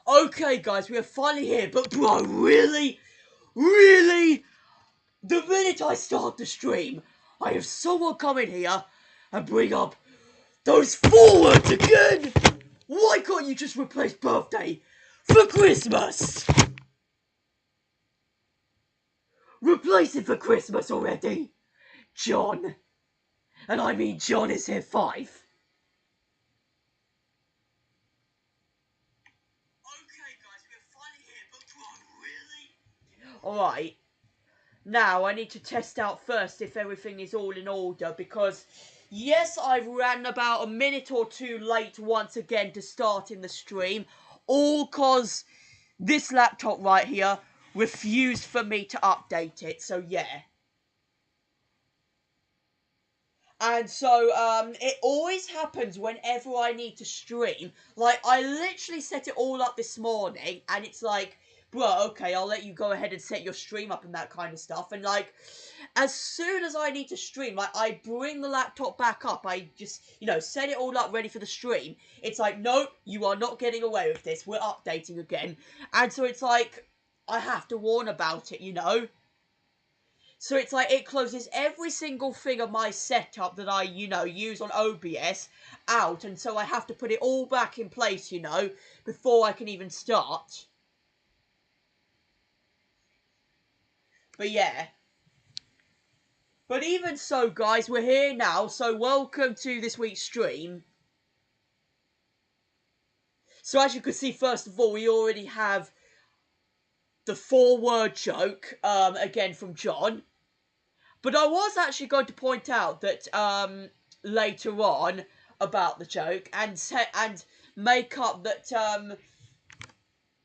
Okay, guys, we are finally here, but bro, really? Really? The minute I start the stream, I have someone come in here and bring up those 4 words again! Why can't you just replace birthday for Christmas? Replace it for Christmas already, John. And I mean John is here 5. Okay, guys, we are finally here, but bro, really? Alright. Now, I need to test out first if everything is all in order, because, yes, I've ran about a minute or 2 late once again to starting the stream, all cause this laptop right here refused for me to update it, so yeah. And so, it always happens whenever I need to stream. Like, I literally set it all up this morning, and it's like, bro, okay, I'll let you go ahead and set your stream up and that kind of stuff. And, like, as soon as I need to stream, like, I bring the laptop back up. I just, set it all up ready for the stream. It's like, nope, you are not getting away with this. We're updating again. And so it's like, I have to warn about it. So it's like it closes every single thing of my setup that I, use on OBS out. And so I have to put it all back in place, before I can even start. But yeah. But even so, guys, we're here now. So welcome to this week's stream. So as you can see, first of all, we already have the 4-word joke, again from John. But I was actually going to point out that later on about the joke and make up that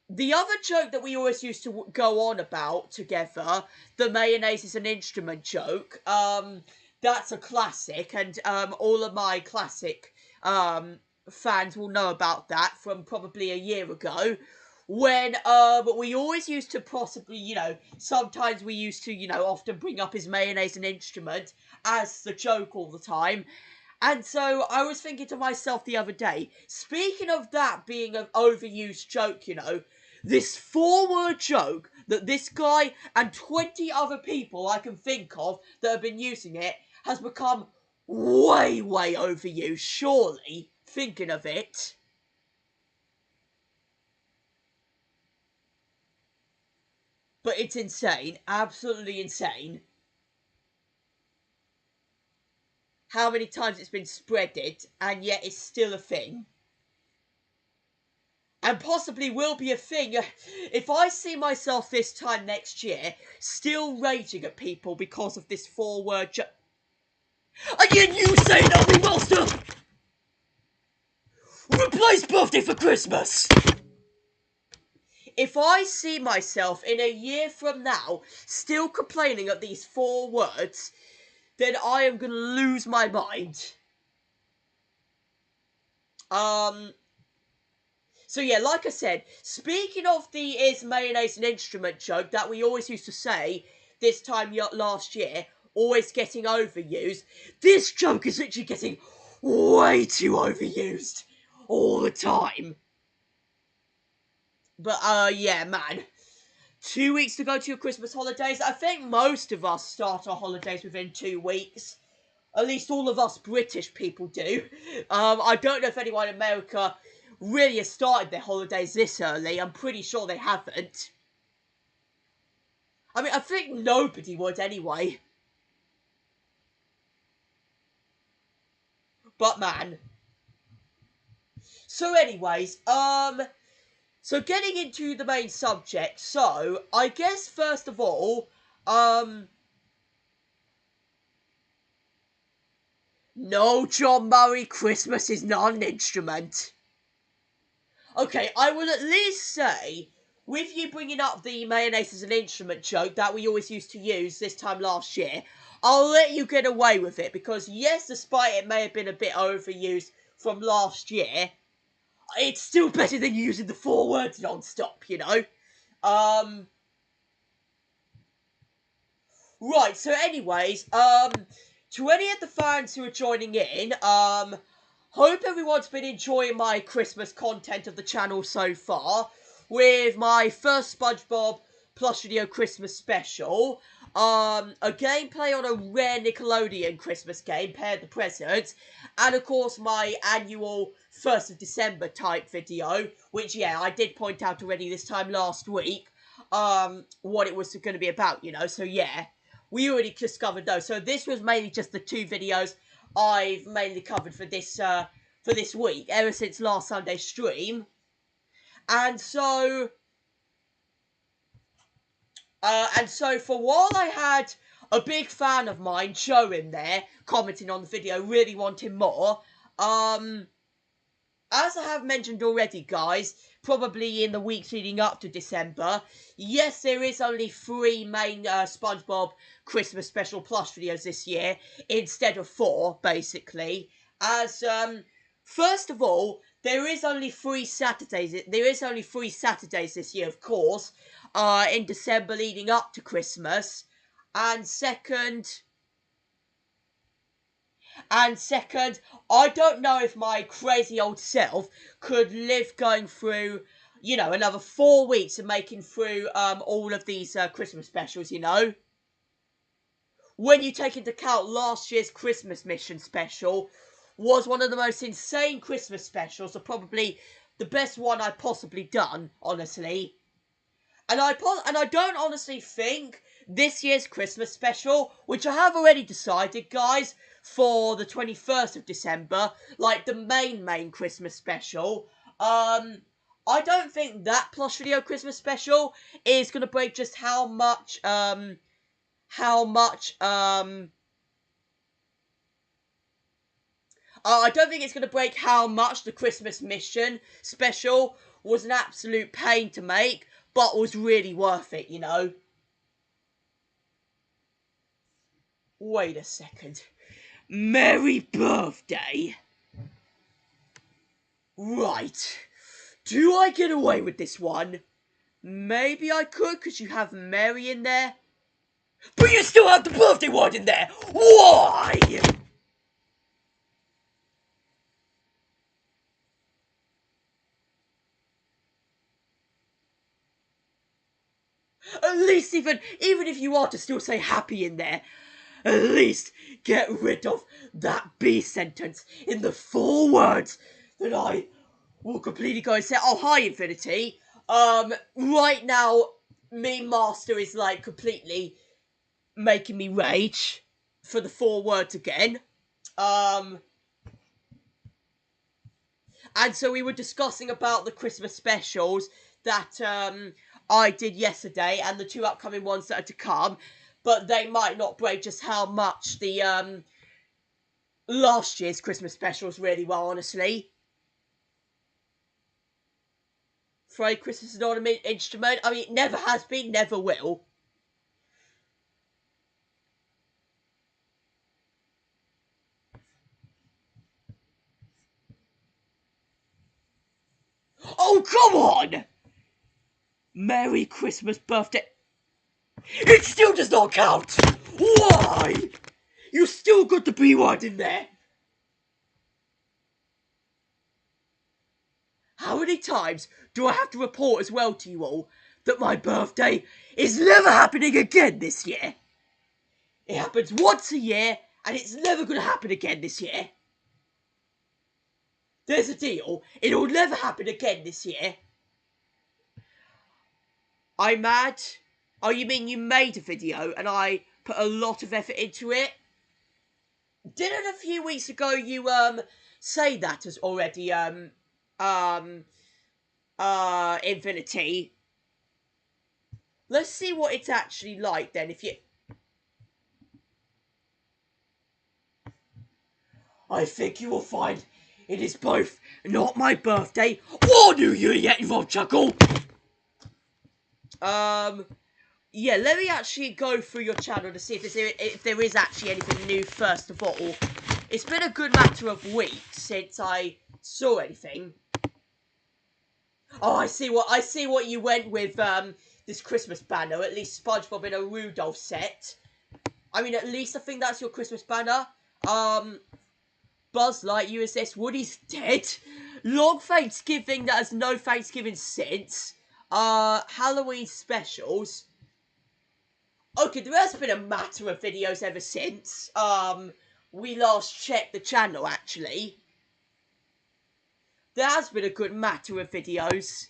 the other joke that we always used to go on about together, the mayonnaise is an instrument joke, that's a classic, and all of my classic fans will know about that from probably a year ago. When we always used to possibly, sometimes we used to, often bring up his mayonnaise an instrument as the joke all the time. And so I was thinking to myself the other day, speaking of that being an overused joke, this 4-word joke that this guy and 20 other people I can think of that have been using it has become way, way overused, surely, thinking of it. But it's insane, absolutely insane, how many times it's been spreaded, and yet it's still a thing. And possibly will be a thing if I see myself this time next year still raging at people because of this 4-word joke. Again, you say nothing, master! Replace birthday for Christmas! If I see myself in a year from now still complaining at these 4 words, then I am going to lose my mind. So yeah, like I said, speaking of the is mayonnaise an instrument joke that we always used to say this time last year, always getting overused, this joke is literally getting way too overused all the time. But yeah, man. 2 weeks to go to your Christmas holidays. I think most of us start our holidays within 2 weeks. At least all of us British people do. I don't know if anyone in America really has started their holidays this early. I'm pretty sure they haven't. I mean, I think nobody would anyway. But man. So anyways, so getting into the main subject, so, I guess first of all, no, John Murray, Christmas is not an instrument. Okay, I will at least say, with you bringing up the mayonnaise as an instrument joke that we always used to use this time last year, I'll let you get away with it, because yes, despite it may have been a bit overused from last year, it's still better than using the 4 words non-stop, Right, so anyways, to any of the fans who are joining in, hope everyone's been enjoying my Christmas content of the channel so far. with my first SpongeBob Plus Video Christmas special. A gameplay on a rare Nickelodeon Christmas game, Pair the Presents, and of course my annual 1st of December type video, which, yeah, I did point out already this time last week, what it was going to be about, you know, so yeah, we already discovered those. So this was mainly just the 2 videos I've mainly covered for this week, ever since last Sunday's stream. And so for a while I had a big fan of mine, Joe, in there, commenting on the video, really wanting more. As I have mentioned already, guys, probably in the weeks leading up to December, yes, there is only 3 main SpongeBob Christmas Special Plus videos this year, instead of 4, basically. As, first of all, there is only 3 Saturdays. There is only 3 Saturdays this year, of course, in December leading up to Christmas. And second, I don't know if my crazy old self could live going through, you know, another 4 weeks of making through all of these Christmas specials, you know. When you take into account last year's Christmas Mission special was one of the most insane Christmas specials, or probably the best one I've possibly done, honestly. And I don't honestly think this year's Christmas special, which I have already decided, guys, for the 21st of December, like the main Christmas special, I don't think that Plus Video Christmas special is going to break just how much I don't think it's going to break how much the Christmas Mission special was an absolute pain to make, but was really worth it, you know. Wait a second. Merry birthday. Right. Do I get away with this one? Maybe I could, because you have Mary in there. But you still have the birthday one in there. Why? At least even if you are to still say happy in there, at least get rid of that B sentence in the 4 words that I will completely go and say, oh, hi, Infinity. Right now, Meme Master is, like, completely making me rage for the 4 words again. And so we were discussing about the Christmas specials that, I did yesterday, and the 2 upcoming ones that are to come, but they might not break just how much the, last year's Christmas specials really well, honestly. Afraid Christmas is not an instrument. I mean, it never has been, never will. Oh, come on! Merry Christmas birthday. It still does not count! Why? You still got the B word in there. How many times do I have to report as well to you all that my birthday is never happening again this year? It happens once a year, and it's never going to happen again this year. There's a deal. It'll never happen again this year. I'm mad. Oh, you mean you made a video and I put a lot of effort into it? Didn't a few weeks ago you, say that as already, Infinity? Let's see what it's actually like then, if you... I think you will find it is both not my birthday or New Year yet, you won't chuckle! Yeah, let me actually go through your channel to see if there is actually anything new first of all. It's been a good matter of weeks since I saw anything. Oh, I see what you went with, this Christmas banner. At least SpongeBob in a Rudolph set. I mean, at least I think that's your Christmas banner. Buzz Lightyear is this. Woody's dead. Long Thanksgiving that has no Thanksgiving since. Halloween specials. Okay, there has been a matter of videos ever since, we last checked the channel, actually. There has been a good matter of videos.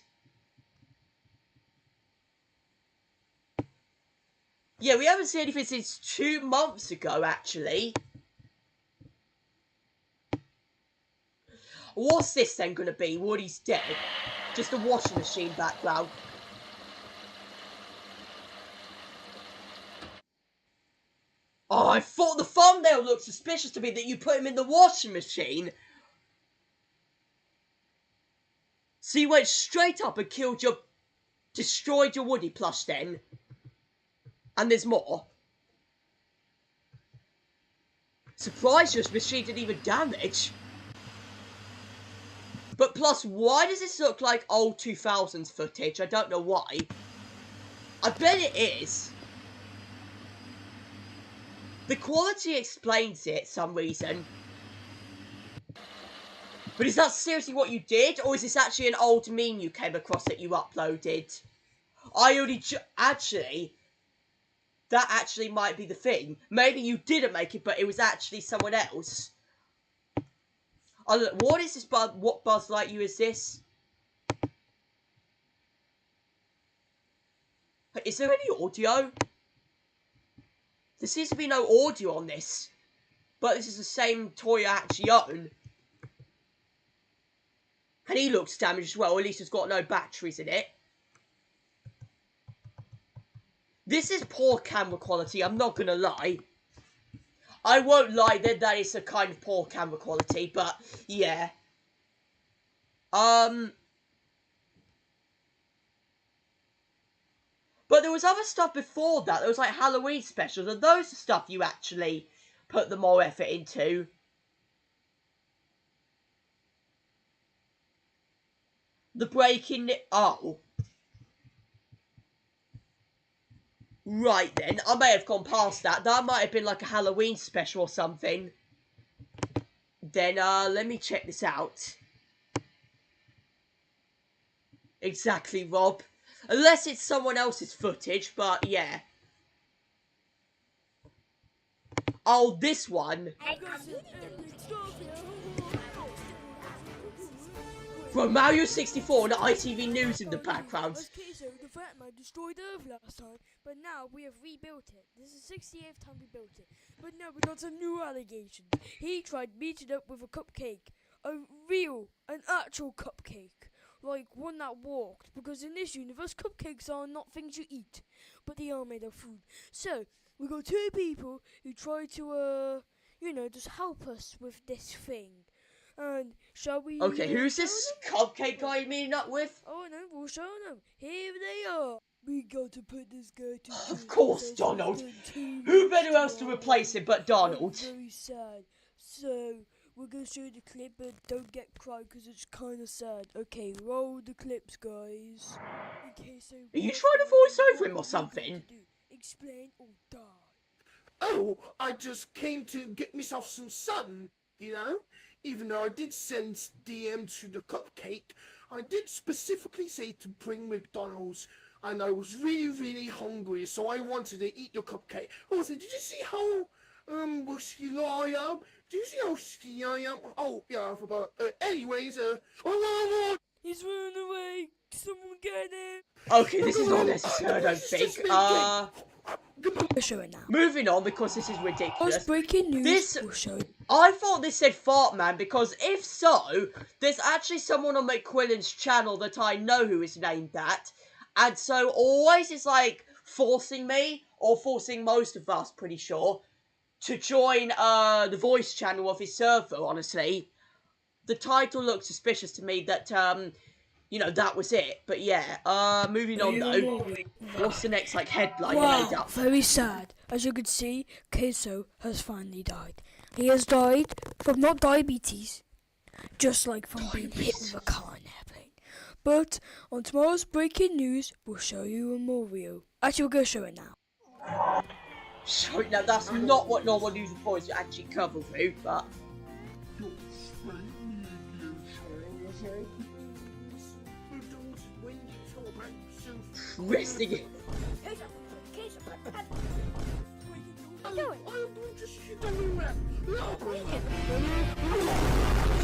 Yeah, we haven't seen anything since 2 months ago, actually. What's this then gonna be? Woody's dead. Just a washing machine background. Oh, I thought the thumbnail looked suspicious to me that you put him in the washing machine. So you went straight up and destroyed your Woody plush then? And there's more. Surprised your machine didn't even damage. But plus, why does this look like old 2000s footage? I don't know why. I bet it is. The quality explains it, some reason. But is that seriously what you did? Or is this actually an old meme you came across that you uploaded? Actually, that actually might be the thing. Maybe you didn't make it, but it was actually someone else. What is this? What Buzz Lightyear is this? Is there any audio? There seems to be no audio on this. But this is the same toy I actually own. And he looks damaged as well. At least it's got no batteries in it. This is poor camera quality, I'm not gonna lie. I won't lie that is a kind of poor camera quality, but yeah. But there was other stuff before that. There was like Halloween specials, and those are stuff you actually put the more effort into. The breaking... Oh. Right then, I may have gone past that. That might have been like a Halloween special or something. Then, let me check this out. Exactly, Rob. Unless it's someone else's footage, but yeah. Oh, this one. From Mario 64 and ITV News in the background. Okay, so the Fat-Man destroyed Earth last time, but now we have rebuilt it. This is the 68th time we built it. But now we got some new allegations. He tried meeting up with a cupcake. An actual cupcake. Like one that walked. Because in this universe, cupcakes are not things you eat. But they are made of food. So, we got 2 people who try to, just help us with this thing. And shall we... Okay, who's this cupcake guy you're meeting up with? Oh no, we'll show them. Here they are. We got to put this guy to... Of course, Donald. Who better else to replace him but Donald? Very sad. So, we're going to show you the clip, but don't get cried because it's kind of sad. Okay, roll the clips, guys. Okay, so... Are you trying to voice over him or something? Explain or die. Oh, I just came to get myself some sun, you know? Even though I did send DM to the cupcake, I did specifically say to bring McDonald's, and I was really, really hungry, so I wanted to eat your cupcake. Also, did you see how musky I am? Did you see how skinny I am? Oh, yeah, I forgot. Anyways, He's running away. Someone get him. Okay, this is not necessary, I don't think. We'll show it now. Moving on, because this is ridiculous. Breaking news. We'll show it. I thought this said Fart Man, because if so, there's actually someone on McQuillan's channel that I know who is named that. And so always it's like forcing me, or forcing most of us, pretty sure, to join the voice channel of his server, honestly. The title looks suspicious to me that, that was it. But yeah, moving on though. What's the next, headline made up? Very sad. As you can see, Queso has finally died. He has died from not diabetes, just like from being hit with a car and everything. But on tomorrow's breaking news, we'll show you a more real. Actually, we're going to show it now. Show it now, that's not what normal news reporters actually cover, Rude, but... pressing it.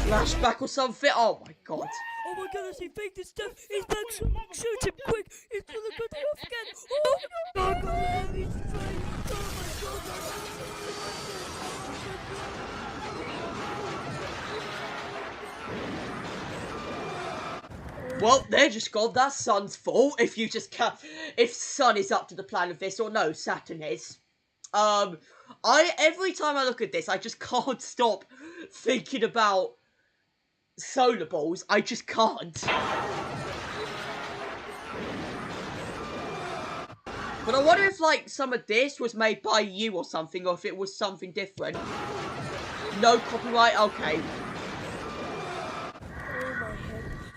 Flashback or something? Oh my god. Oh my goodness, he faked his death. He's back. Shoot him quick. He's gonna cut it off again. Oh no. Oh god, he's trying. Well, they're just gone. That's Sun's fault. If you just can't, if Sun is up to the plan of this, or no, Saturn is. Every time I look at this, I just can't stop thinking about solar balls. I just can't. But I wonder if, like, some of this was made by you or something, or if it was something different. No copyright? Okay.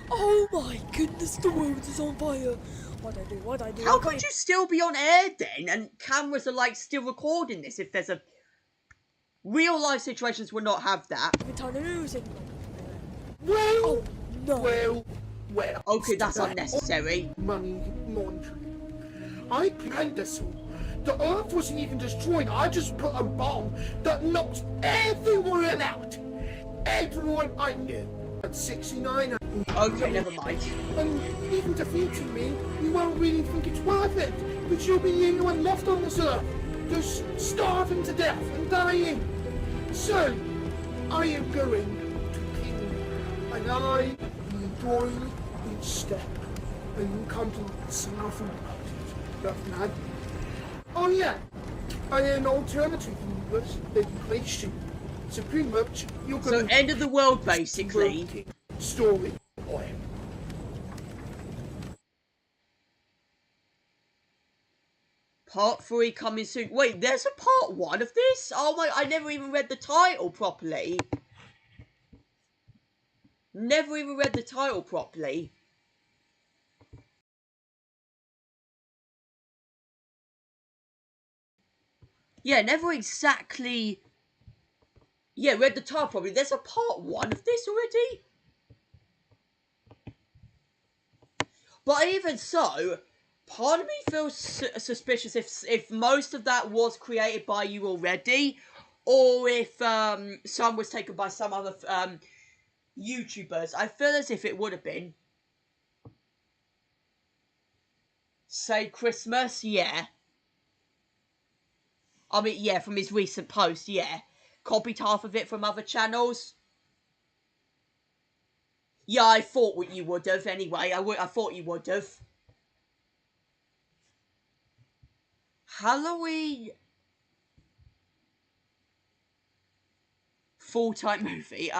Oh my goodness, the world is on fire. What'd I do? How could you still be on air then, and cameras are, like, still recording this if there's a... Real life situations would not have that. Well, no. Well. Okay, that's unnecessary. Money laundering. I planned this all. The Earth wasn't even destroyed. I just put a bomb that knocked everyone out. Everyone I knew. At 69. Okay, never mind. And even defeating me, you won't really think it's worth it. But you'll be the only one left on this Earth. Just starving to death and dying. So, I am going to kill you. And I will join each step. And you come to something about it. That's mad. Oh yeah, I had an alternative universe that replaced you. So pretty much, you're So, gonna... end of the world, basically. Story. Boy. Part 3 coming soon. Wait, there's a part 1 of this? Oh my, I never even read the title properly. Never even read the title properly. Yeah, never exactly... Yeah, read the title properly. There's a part 1 of this already? But even so, part of me feels suspicious if most of that was created by you already, or if some was taken by some other YouTubers. I feel as if it would have been. Say Christmas, yeah. I mean, yeah, from his recent post, yeah. Copied half of it from other channels. Yeah, I thought what you would have anyway. I thought you would have. Halloween full-time movie.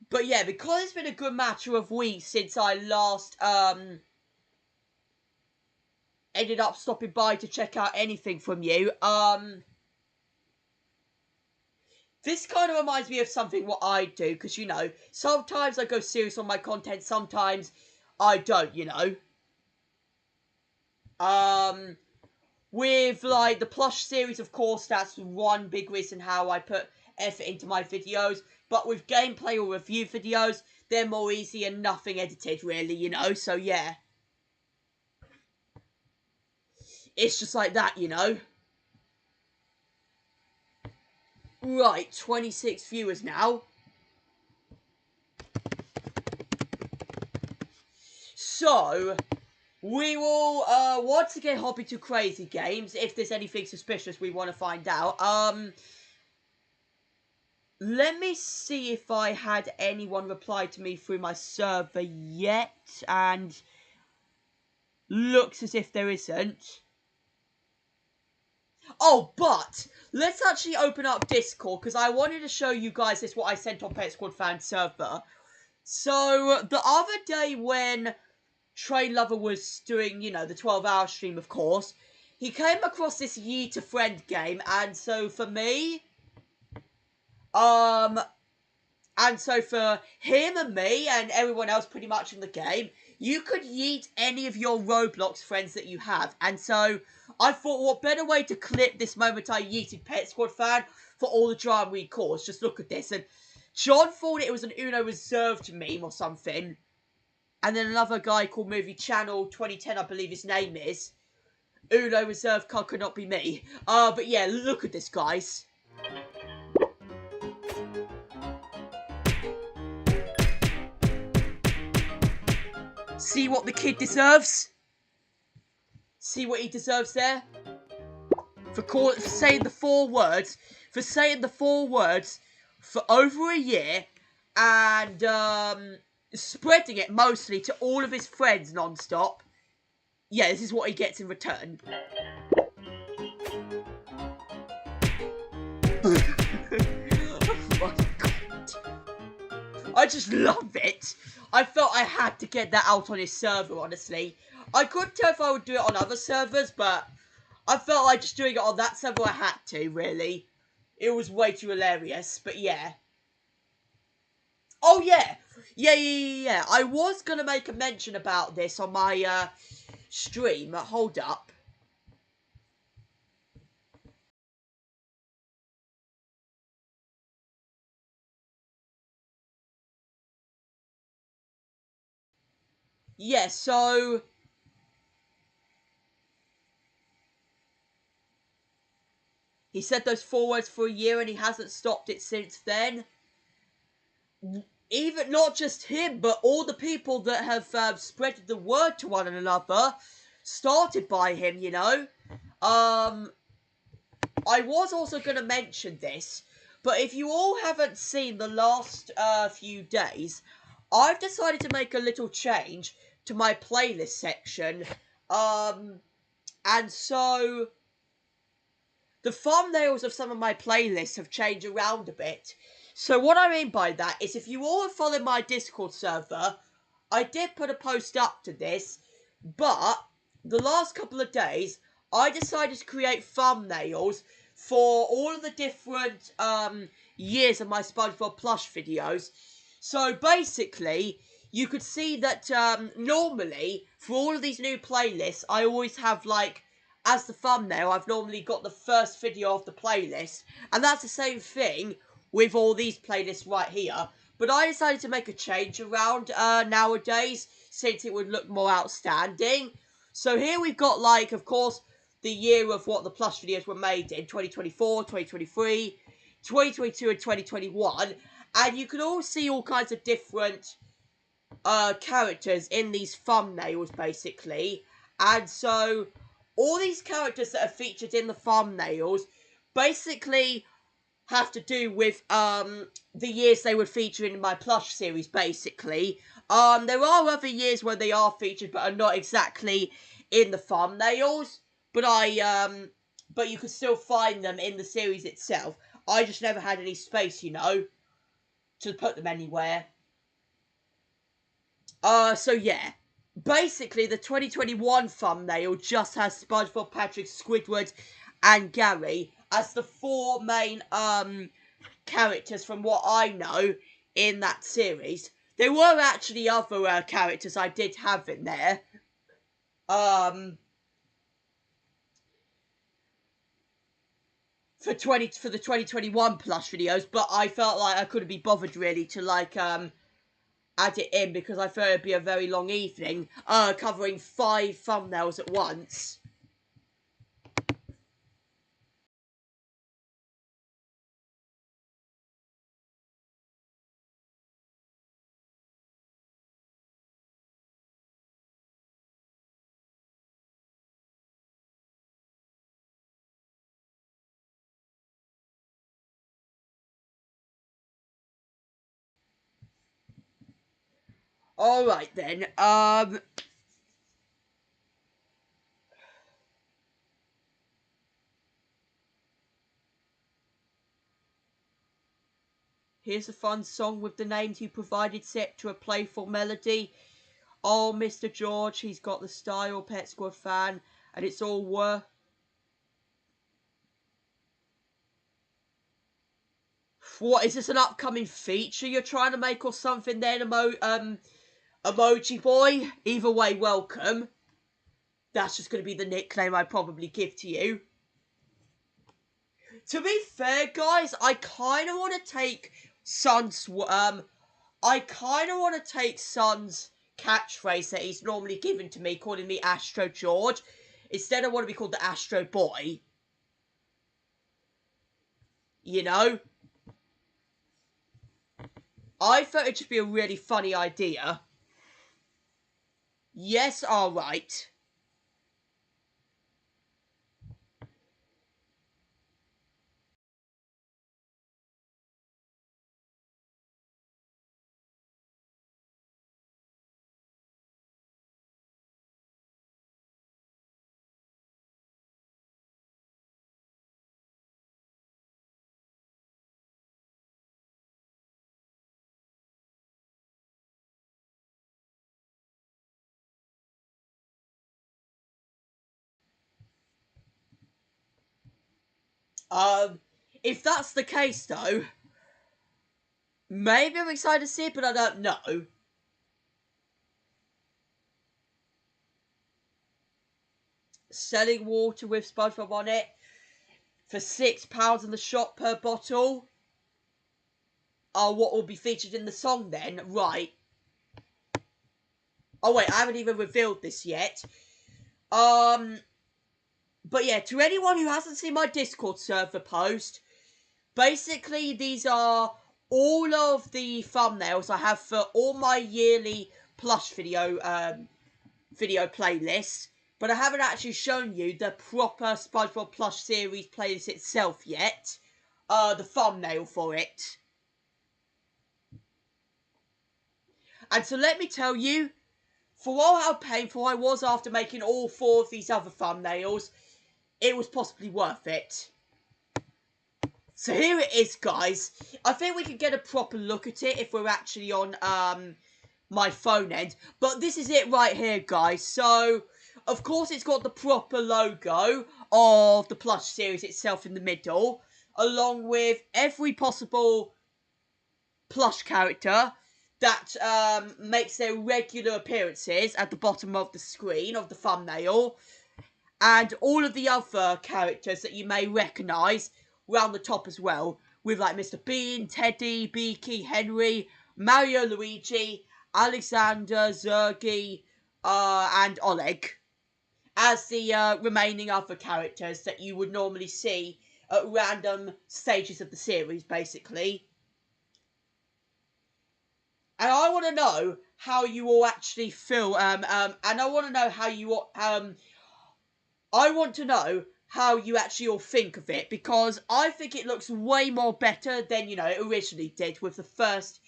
But yeah, because it's been a good matter of weeks since I last ended up stopping by to check out anything from you, this kind of reminds me of something what I do, because, you know, sometimes I go serious on my content, sometimes I don't, you know. With, like, the plush series, of course, that's one big reason how I put effort into my videos. But with gameplay or review videos, they're more easy and nothing edited, really, you know. So, yeah. It's just like that, you know. Right, 26 viewers now. So, we will, once again, hop into Crazy Games. If there's anything suspicious we want to find out. Let me see if I had anyone reply to me through my server yet. And looks as if there isn't. Oh, but let's actually open up Discord, because I wanted to show you guys this, what I sent on Pet Squad fan server. So, the other day when Train Lover was doing, you know, the 12-hour stream, of course, he came across this Yeet a Friend game, and so for me, and so for him and me and everyone else pretty much in the game, you could yeet any of your Roblox friends that you have. And so I thought, what better way to clip this moment I yeeted Pet Squad fan for all the drama we caused. Just look at this and John thought it was an Uno Reserved meme or something. And then another guy called Movie Channel 2010, I believe his name is. Uno Reserved card could not be me. But yeah, look at this, guys. See what the kid deserves? See what he deserves there? For saying the 4 words. For saying the 4 words for over a year. And spreading it mostly to all of his friends non-stop. Yeah, this is what he gets in return. Oh my god. I just love it. I felt I had to get that out on his server, honestly. I couldn't tell if I would do it on other servers, but I felt like just doing it on that server I had to, really. It was way too hilarious, but yeah. Oh, yeah. Yeah. I was going to make a mention about this on my stream. Hold up. Yeah, so he said those 4 words for a year and he hasn't stopped it since then. Even not just him, but all the people that have spread the word to one another started by him, you know. I was also going to mention this, but if you all haven't seen the last few days, I've decided to make a little change to my playlist section. And so the thumbnails of some of my playlists have changed around a bit. So what I mean by that is if you all have followed my Discord server, I did put a post up to this, but the last couple of days, I decided to create thumbnails for all of the different years of my SpongeBob plush videos. So basically, you could see that normally, for all of these new playlists, I always have, like, as the thumbnail, I've normally got the first video of the playlist. And that's the same thing with all these playlists right here. But I decided to make a change around nowadays, since it would look more outstanding. So here we've got, like, of course, the year of what the plush videos were made in, 2024, 2023, 2022 and 2021. And you can all see all kinds of different characters in these thumbnails, basically. And so all these characters that are featured in the thumbnails basically have to do with the years they would feature in my plush series, basically. There are other years where they are featured but are not exactly in the thumbnails, but but you can still find them in the series itself. I just never had any space, you know, to put them anywhere. So yeah. Basically, the 2021 thumbnail just has SpongeBob, Patrick, Squidward, and Gary as the 4 main characters from what I know in that series. There were actually other characters I did have in there. For the 2021 plush videos, but I felt like I couldn't be bothered really to, like, add it in because I thought it'd be a very long evening, covering 5 thumbnails at once. Alright then, here's a fun song with the names you provided set to a playful melody. Oh, Mr. George, he's got the style, Pet Squad fan, and it's all worth. What, is this an upcoming feature you're trying to make or something then, Emoji Boy? Either way, welcome. That's just going to be the nickname I probably give to you. To be fair, guys, I kind of want to take I kind of want to take Sun's catchphrase that he's normally given to me, calling me Astro George. Instead, I want to be called the Astro Boy. You know? I thought it'd just be a really funny idea. Yes, alright. If that's the case, though, maybe I'm excited to see it, but I don't know. Selling water with SpongeBob on it for £6 in the shop per bottle. Oh, what will be featured in the song then? Right. Oh wait, I haven't even revealed this yet. But yeah, to anyone who hasn't seen my Discord server post, basically these are all of the thumbnails I have for all my yearly plush video playlists. But I haven't actually shown you the proper SpongeBob plush series playlist itself yet. The thumbnail for it. And so let me tell you, for all how painful I was after making all 4 of these other thumbnails, it was possibly worth it. So here it is, guys. I think we can get a proper look at it if we're actually on my phone end. But this is it right here, guys. So, of course, it's got the proper logo of the plush series itself in the middle, along with every possible plush character that makes their regular appearances at the bottom of the screen of the thumbnail, and all of the other characters that you may recognise round the top as well, with like Mr. Bean, Teddy, Beaky, Henry, Mario, Luigi, Alexander, Zergy, and Oleg as the remaining other characters that you would normally see at random stages of the series, basically. And I want to know how you all actually feel, and I want to know how you I want to know how you actually all think of it, because I think it looks way more better than, it originally did with the first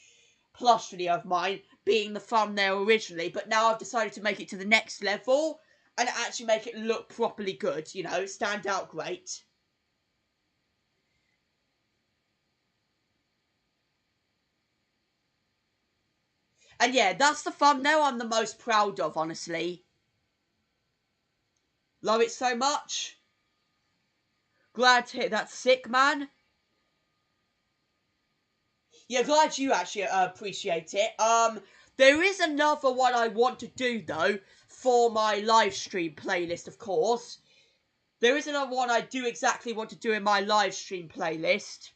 plush video of mine being the thumbnail originally. But now I've decided to make it to the next level and actually make it look properly good, stand out great. And yeah, that's the thumbnail I'm the most proud of, honestly. Love it so much. Glad to hear that's sick, man. Yeah, glad you actually appreciate it. There is another one I want to do, though, for my live stream playlist, of course. There is another one I do exactly want to do in my live stream playlist.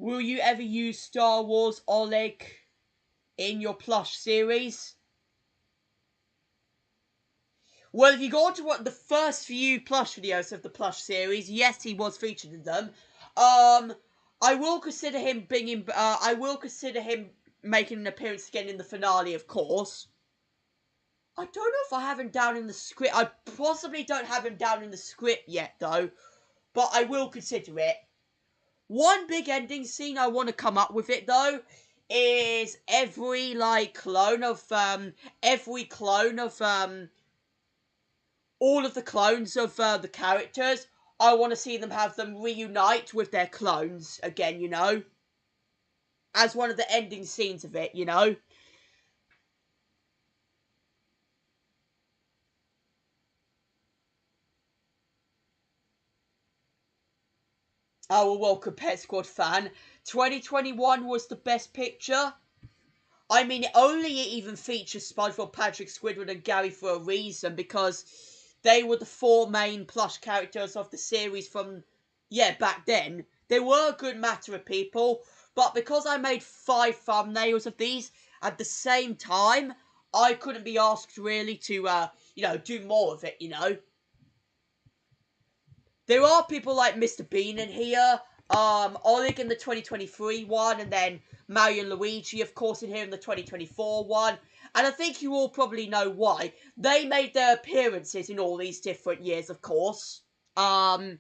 Will you ever use Star Wars Oleg in your plush series? Well, if you go on to the first few plush videos of the plush series, yes, he was featured in them. I will consider him I will consider him making an appearance again in the finale, of course. I don't know if I have him down in the script. I possibly don't have him down in the script yet, though. But I will consider it. One big ending scene I want to come up with it, though, is every clone of all of the clones of the characters. I want to see them have them reunite with their clones again, as one of the ending scenes of it, Oh, well, welcome, Pet Squad fan. 2021 was the best picture. I mean, it only even features SpongeBob, Patrick, Squidward and Gary for a reason, because they were the 4 main plush characters of the series from, back then. They were a good matter of people, but because I made 5 thumbnails of these at the same time, I couldn't be asked really to, do more of it, There are people like Mr. Bean in here, Oleg in the 2023 one, and then Mario and Luigi, of course, in here in the 2024 one. And I think you all probably know why. They made their appearances in all these different years, of course. Hence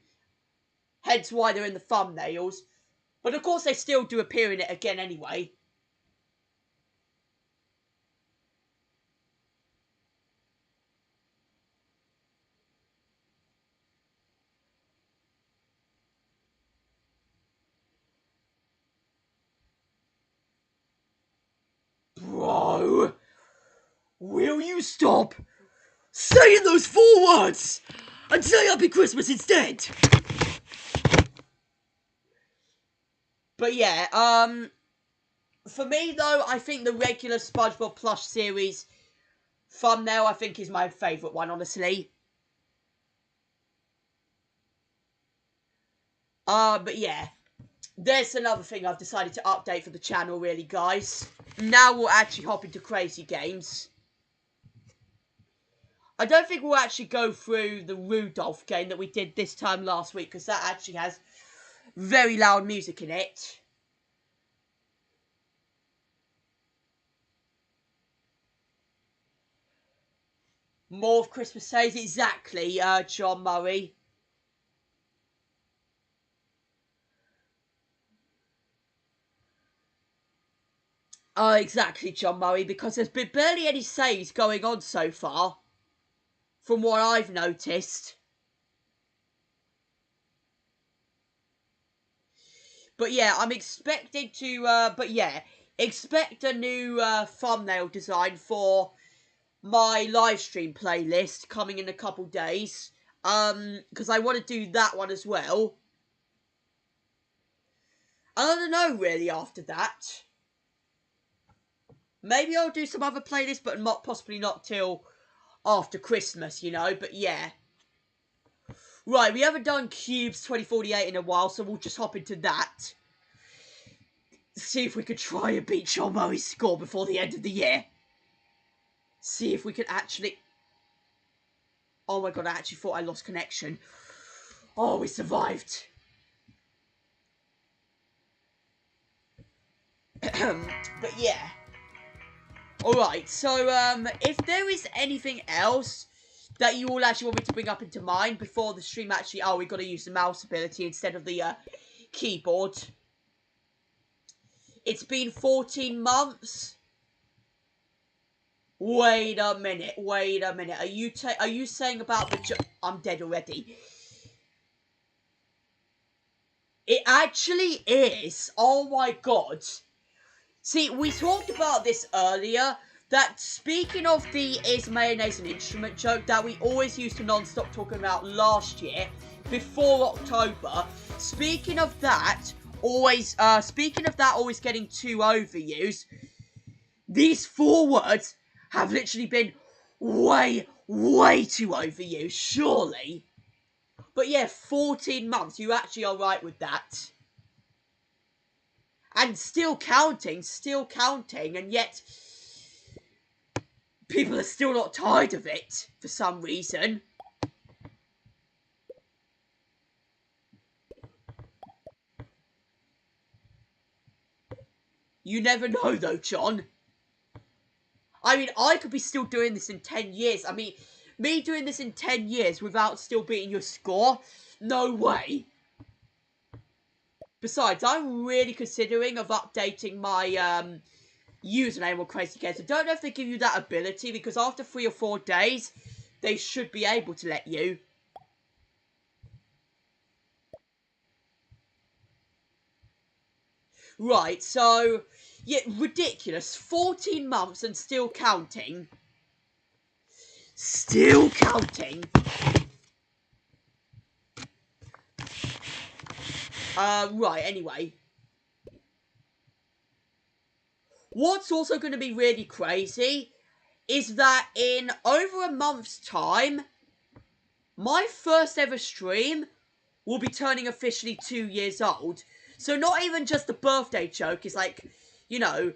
why they're in the thumbnails. But of course they still do appear in it again anyway. Bro! Will you stop saying those 4 words and say Happy Christmas instead? But yeah, for me though, I think the regular SpongeBob plush series thumbnail, I think, is my favourite one, honestly. But yeah, there's another thing I've decided to update for the channel, really, guys. Now we'll actually hop into Crazy Games. I don't think we'll actually go through the Rudolph game that we did this time last week, because that actually has very loud music in it. More of Christmas Days, exactly, John Murray. Exactly, John Murray, because there's been barely any saves going on so far, from what I've noticed. But yeah, I'm expecting to, expect a new thumbnail design for my live stream playlist coming in a couple days. Because I want to do that one as well. I don't know, really, after that. Maybe I'll do some other playlists, but possibly not till after Christmas, but yeah. Right, we haven't done Cubes 2048 in a while, so we'll just hop into that. See if we could try and beat John Murray's score before the end of the year. See if we can actually... Oh my god, I actually thought I lost connection. Oh, we survived. But yeah. Alright, so if there is anything else that you all actually want me to bring up into mind before the stream actually... Oh, we've got to use the mouse ability instead of the keyboard. It's been 14 months. Wait a minute. Are you saying about the... I'm dead already. It actually is. Oh my god. See, we talked about this earlier, that speaking of the is mayonnaise an instrument joke that we always used to non-stop talking about last year, before October, speaking of that always getting too overused, these 4 words have literally been way too overused, surely. But yeah, 14 months, you actually are right with that. And still counting, and yet people are still not tired of it, for some reason. You never know though, John. I mean, I could be still doing this in 10 years. I mean, me doing this in 10 years without still beating your score? No way. Besides, I'm really considering of updating my username on Crazy Games. I don't know if they give you that ability, because after 3 or 4 days, they should be able to let you. Right, so, yeah, ridiculous. 14 months and still counting. Still counting. Right, anyway. what's also going to be really crazy is that in over a month's time, my first ever stream will be turning officially 2 years old. So not even just a birthday joke, it's like, you know,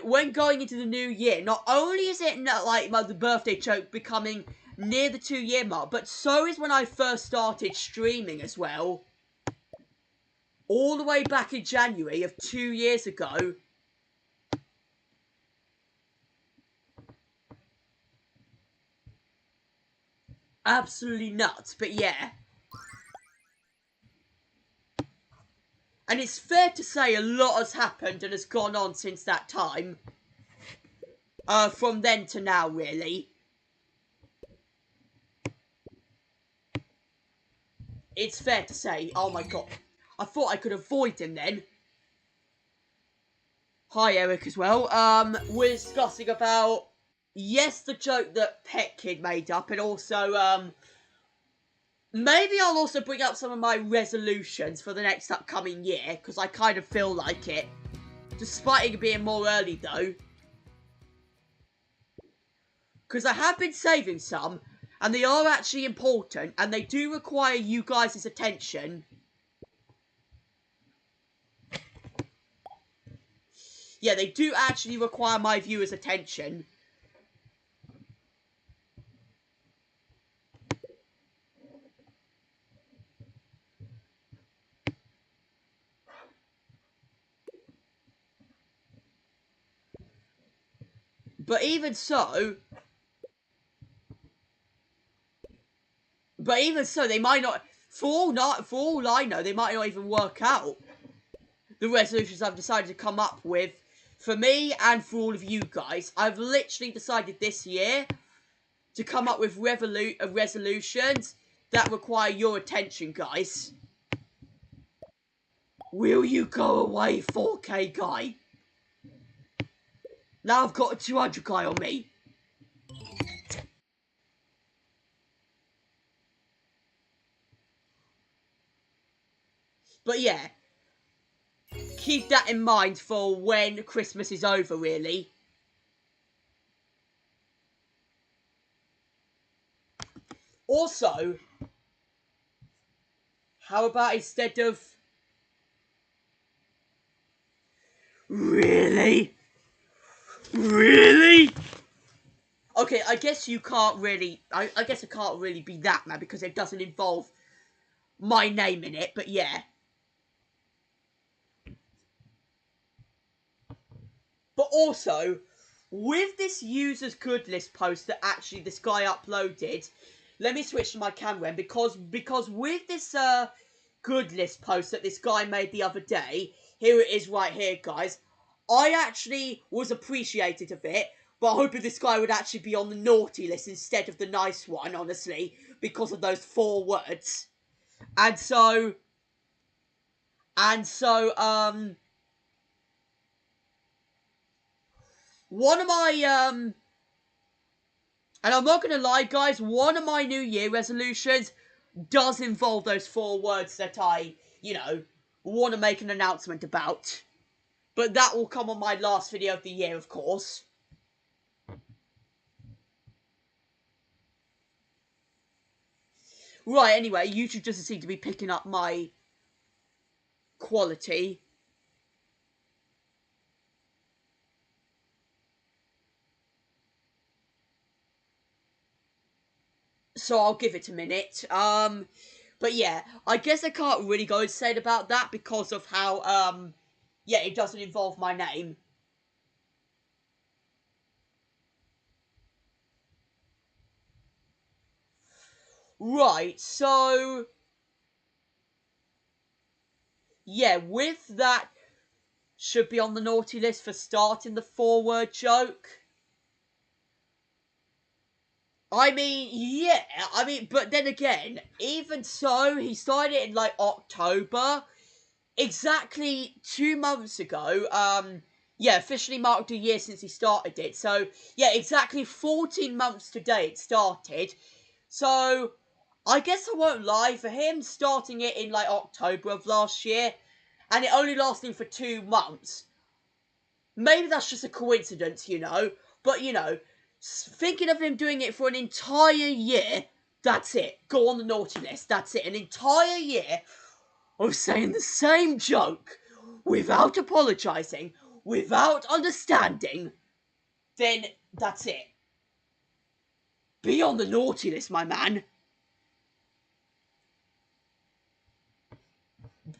when going into the new year, not only is it not like the birthday joke becoming near the 2 year mark, but so is when I first started streaming as well. All the way back in January of 2 years ago. Absolutely nuts, but yeah. And it's fair to say a lot has happened and has gone on since that time. From then to now, really. It's fair to say, oh my god. I thought I could avoid him then. Hi, Eric, as well. We're discussing about, yes, the joke that Pet Kid made up, and also, maybe I'll also bring up some of my resolutions for the next upcoming year, because I kind of feel like it. Despite it being more early, though. Because I have been saving some, and they are actually important, and they do require you guys' attention. Yeah, they do actually require my viewers' attention. But even so, they might not, for all I know, they might not even work out. The resolutions I've decided to come up with, for me and for all of you guys. I've literally decided this year to come up with resolutions that require your attention, guys. Will you go away, 4K guy? Now I've got a 200 guy on me. But yeah, keep that in mind for when Christmas is over, really. Also, how about instead of... Really? Really? Okay, I guess you can't really... I guess it can't really be that, man, because it doesn't involve my name in it, but yeah. But also, with this user's good list post that actually this guy uploaded, let me switch to my camera, and because with this good list post that this guy made the other day, here it is right here, guys. I actually was appreciative of it, but hoping this guy would actually be on the naughty list instead of the nice one, honestly, because of those 4 words. And so, one of my, and I'm not gonna lie, guys, one of my New Year resolutions does involve those 4 words that I, you know, want to make an announcement about. But that will come on my last video of the year, of course. Right, anyway, YouTube doesn't seem to be picking up my quality. So I'll give it a minute. But yeah, I guess I can't really go insane about that because of how, yeah, it doesn't involve my name. Right, so... yeah, with that, should be on the naughty list for starting the 4-word joke. I mean, yeah, but then again, even so, he started it in, like, October. Exactly 2 months ago, yeah, officially marked a year since he started it. So, yeah, exactly 14 months today it started. So, I guess I won't lie, for him starting it in, like, October of last year, and it only lasting for 2 months, maybe that's just a coincidence, you know. But, you know, thinking of him doing it for an entire year, that's it. Go on the naughty list. That's it. An entire year of saying the same joke without apologising, without understanding, then that's it. Be on the naughty list, my man.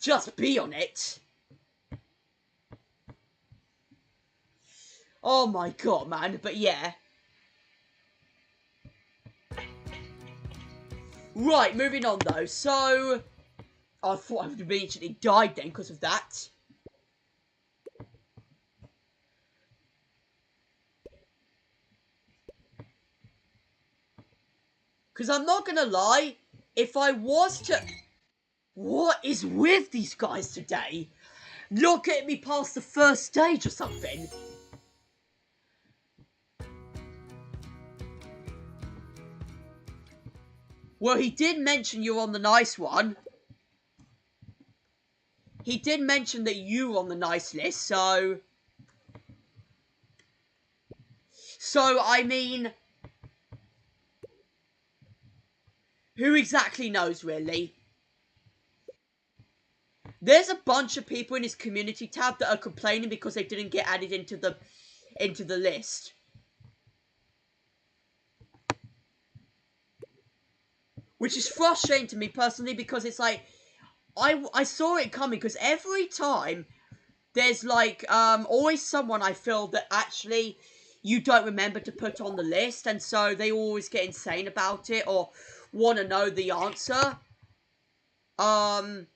Just be on it. Oh my god, man. But yeah. Right, moving on though. So, I thought I would have immediately died then because of that. Because I'm not going to lie, if I was to... What is with these guys today? Not getting me past the first stage or something. Well, he did mention you're on the nice one. He did mention that you were on the nice list, so... So, I mean... Who exactly knows, really? There's a bunch of people in his community tab that are complaining because they didn't get added into the list. Which is frustrating to me personally because it's like, I saw it coming because every time there's like, always someone I feel that actually you don't remember to put on the list, and so they always get insane about it or want to know the answer. And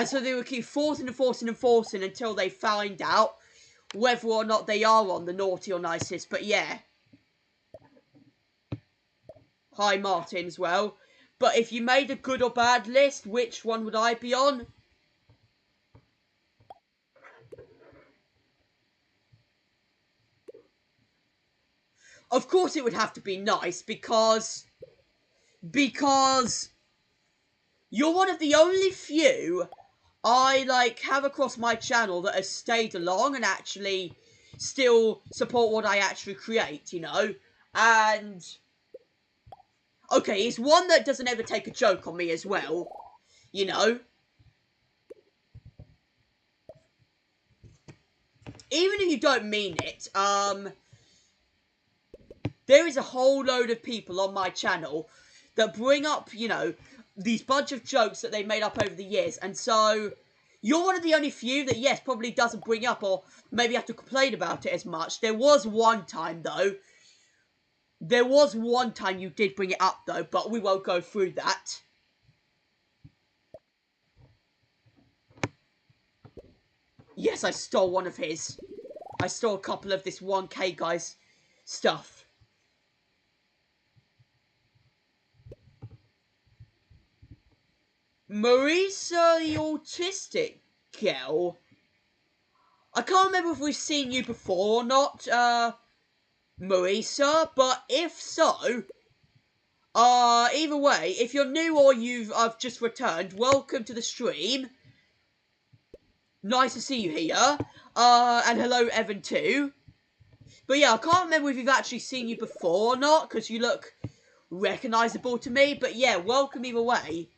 so they will keep forcing until they find out whether or not they are on the naughty or nice list. But yeah. Hi, Martin, as well. But if you made a good or bad list, which one would I be on? Of course it would have to be nice, because you're one of the only few I, like, have across my channel that has stayed along and actually still support what I actually create, you know? And... okay, he's one that doesn't ever take a joke on me as well, you know? Even if you don't mean it, there is a whole load of people on my channel that bring up, you know, these bunch of jokes that they made up over the years, and so you're one of the only few that, yes, probably doesn't bring up or maybe have to complain about it as much. There was one time, though. There was one time you did bring it up, though, but we won't go through that. Yes, I stole one of his. I stole a couple of this 1K guy's stuff. Marisa, the autistic girl. I can't remember if we've seen you before or not, Marisa, but if so, either way, if you're new or I've just returned, welcome to the stream. Nice to see you here. And hello, Evan, too. But yeah, I can't remember if we've actually seen you before or not, because you look recognisable to me. But yeah, welcome either way.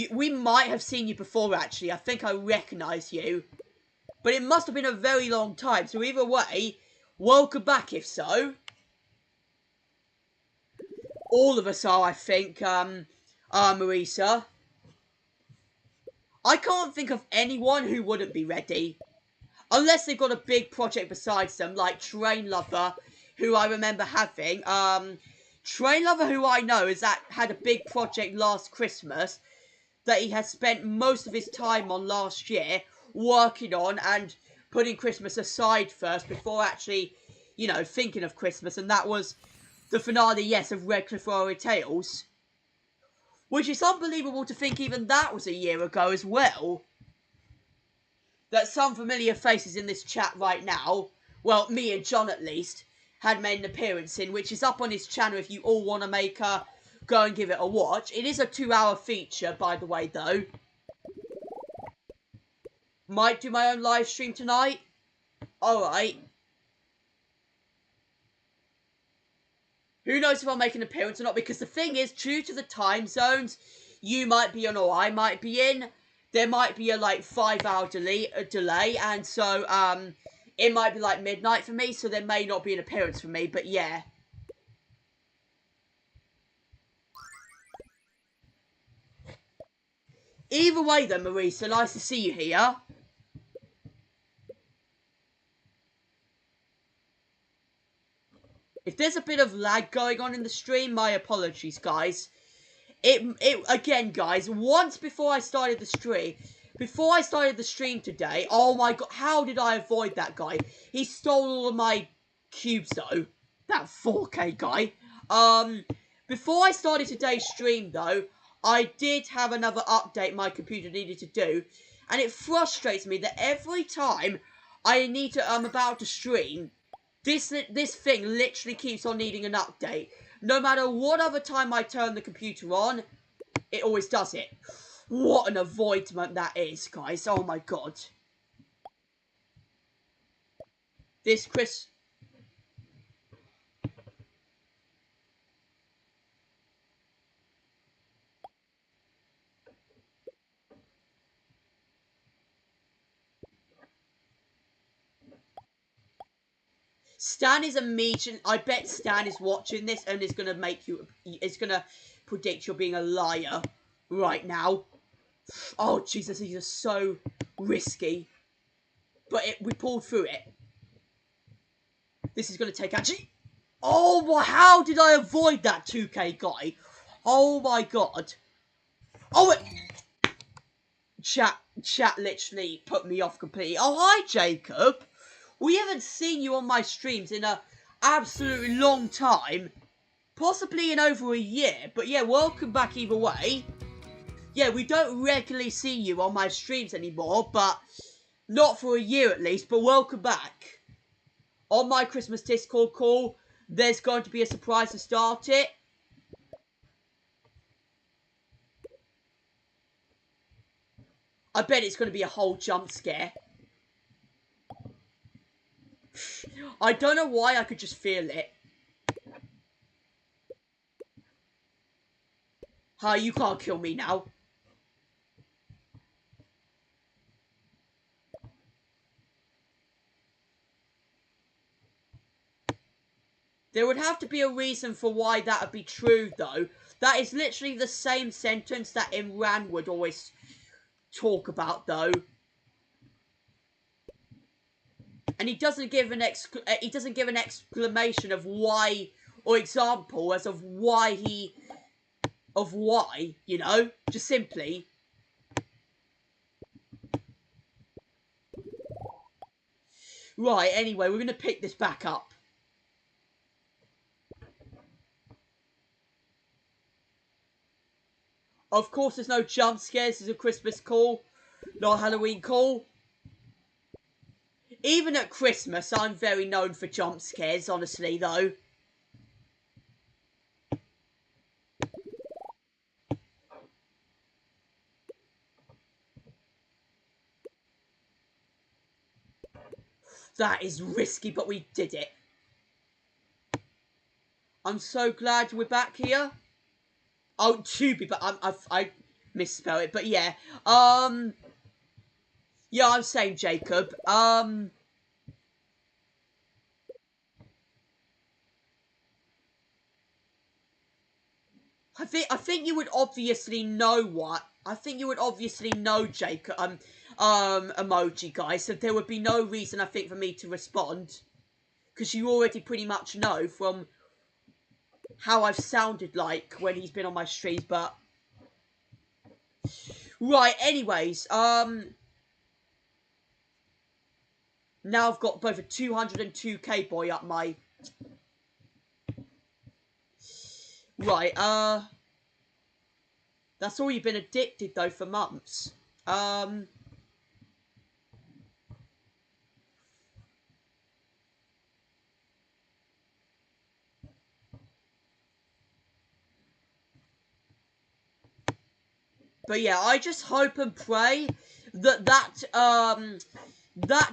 We might have seen you before, actually. I think I recognise you. But it must have been a very long time. So either way, welcome back if so. All of us are, I think, Marisa. I can't think of anyone who wouldn't be ready. Unless they've got a big project besides them, like Train Lover, who I remember having. Train Lover, who I know, had a big project last Christmas that he has spent most of his time on last year, working on and putting Christmas aside first before actually, you know, thinking of Christmas. And that was the finale, yes, of Redcliffe Fairy Tales. Which is unbelievable to think even that was a year ago as well. That some familiar faces in this chat right now, well, me and John at least, had made an appearance in, which is up on his channel if you all want to go and give it a watch. It is a 2-hour feature, by the way, though. might do my own live stream tonight. Alright. Who knows if I'll make an appearance or not, because the thing is, due to the time zones you might be on or I might be in, there might be a, like, 5-hour delay, and so, it might be, like, midnight for me, so there may not be an appearance for me, but yeah. Either way, though, Marisa, nice to see you here. If there's a bit of lag going on in the stream, my apologies, guys. Again, guys, once before I started the stream today, oh my god, how did I avoid that guy? He stole all of my cubes, though. That 4K guy. Before I started today's stream, though, I did have another update my computer needed to do, and it frustrates me that every time I'm about to stream, this thing literally keeps on needing an update. No matter what other time I turn the computer on, it always does it. What an avoidment that is, guys. Oh my god. This Chris... Stan is I bet Stan is watching this and is gonna predict you're being a liar right now. Oh, Jesus, these are so risky. But we pulled through it. This is gonna take actually... Oh, well, how did I avoid that 2K guy? Oh my god. Oh, Chat literally put me off completely. Oh, hi, Jacob. We haven't seen you on my streams in a absolutely long time. Possibly in over a year. But yeah, welcome back either way. Yeah, we don't regularly see you on my streams anymore, but not for a year at least, but welcome back. On my Christmas Discord call, there's going to be a surprise to start it. I bet it's going to be a whole jump scare. I don't know why, I could just feel it. Hi, you can't kill me now. There would have to be a reason for why that would be true, though. That is literally the same sentence that Imran would always talk about, though. And he doesn't give an exclamation of why, or example as of why you know, just simply. Right, anyway, we're going to pick this back up. Of course, there's no jump scares. This is a Christmas call, not a Halloween call. Even at Christmas, I'm very known for jump scares, honestly, though. That is risky, but we did it. I'm so glad we're back here. Oh, to be, but I misspelled it, but yeah. Yeah, I'm saying Jacob. I think you would obviously know what. I think you would obviously know Jacob, emoji guy, so there would be no reason, I think, for me to respond. Because you already pretty much know from how I've sounded like when he's been on my streams, but... Right, anyways, now I've got both a 202k boy up my... Right, that's all you've been addicted, though, for months. But yeah, I just hope and pray that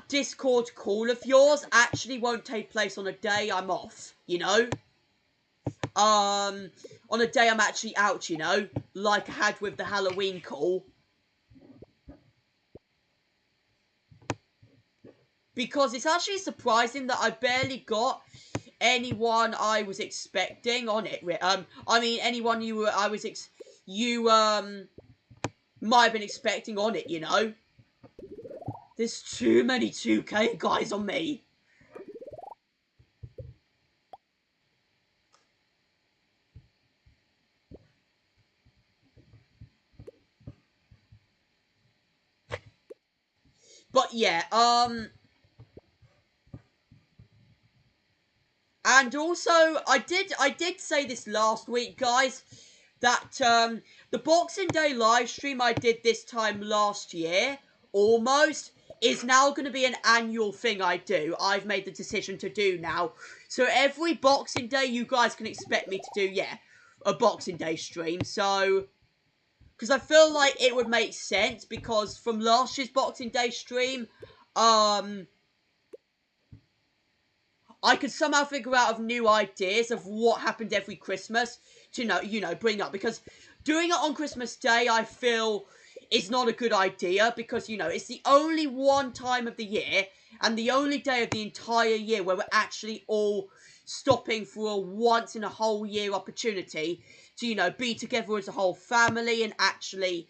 Discord call of yours actually won't take place on a day I'm off, you know? On a day I'm actually out, you know? Like I had with the Halloween call. Because it's actually surprising that I barely got anyone I was expecting on it. I mean, anyone you might have been expecting on it, you know? There's too many 2K guys on me. But yeah, and also I did say this last week, guys, that the Boxing Day live stream I did this time last year, almost, is now going to be an annual thing I do. I've made the decision to do now. So every Boxing Day you guys can expect me to do, yeah, a Boxing Day stream. So, because I feel like it would make sense, because from last year's Boxing Day stream, I could somehow figure out of new ideas of what happened every Christmas to bring up, because doing it on Christmas Day I feel is not a good idea, because it's the only one time of the year and the only day of the entire year where we're actually all stopping for a once in a whole year opportunity to be together as a whole family and actually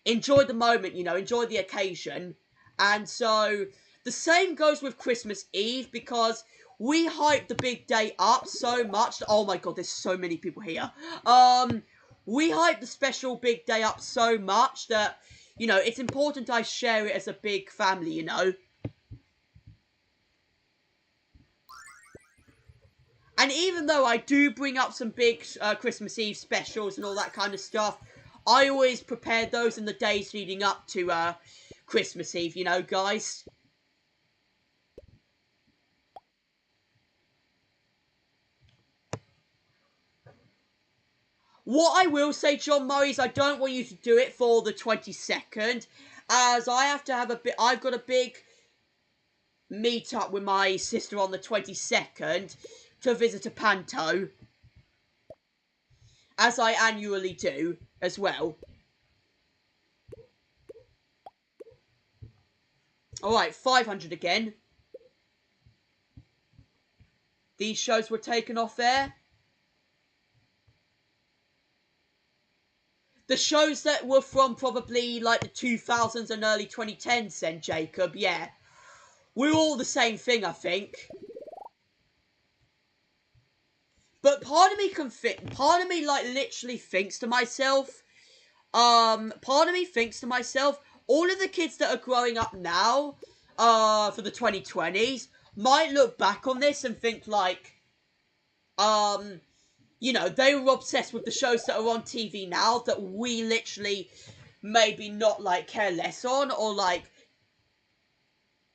enjoy the moment, enjoy the occasion. And so the same goes with Christmas Eve, because we hype the big day up so much. Oh my god, there's so many people here. We hype the special big day up so much that, it's important I share it as a big family, And even though I do bring up some big Christmas Eve specials and all that kind of stuff, I always prepare those in the days leading up to Christmas Eve, guys. What I will say, John Murray, is I don't want you to do it for the 22nd, as I have to have I've got a big meet up with my sister on the 22nd to visit a panto, as I annually do as well. Alright, 500 again. These shows were taken off there. The shows that were from probably like the 2000s and early 2010s then, Jacob, yeah. We're all the same thing, I think. But part of me like literally thinks to myself, all of the kids that are growing up now, for the 2020s, might look back on this and think like, they were obsessed with the shows that are on TV now that we literally maybe not like care less on, or like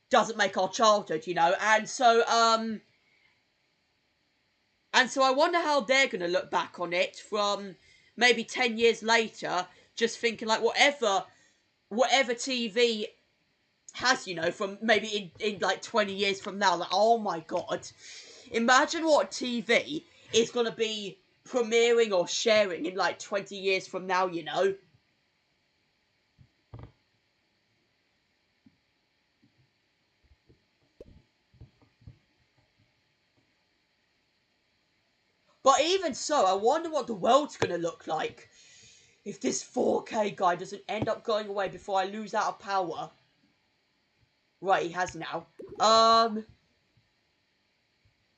doesn't make our childhood, and so I wonder how they're gonna look back on it from maybe 10 years later, just thinking like whatever TV has, from maybe in like 20 years from now, like, oh my god, imagine what TV is going to be premiering or sharing in like 20 years from now, But even so, I wonder what the world's going to look like if this 4K guy doesn't end up going away before I lose out of power. Right, he has now.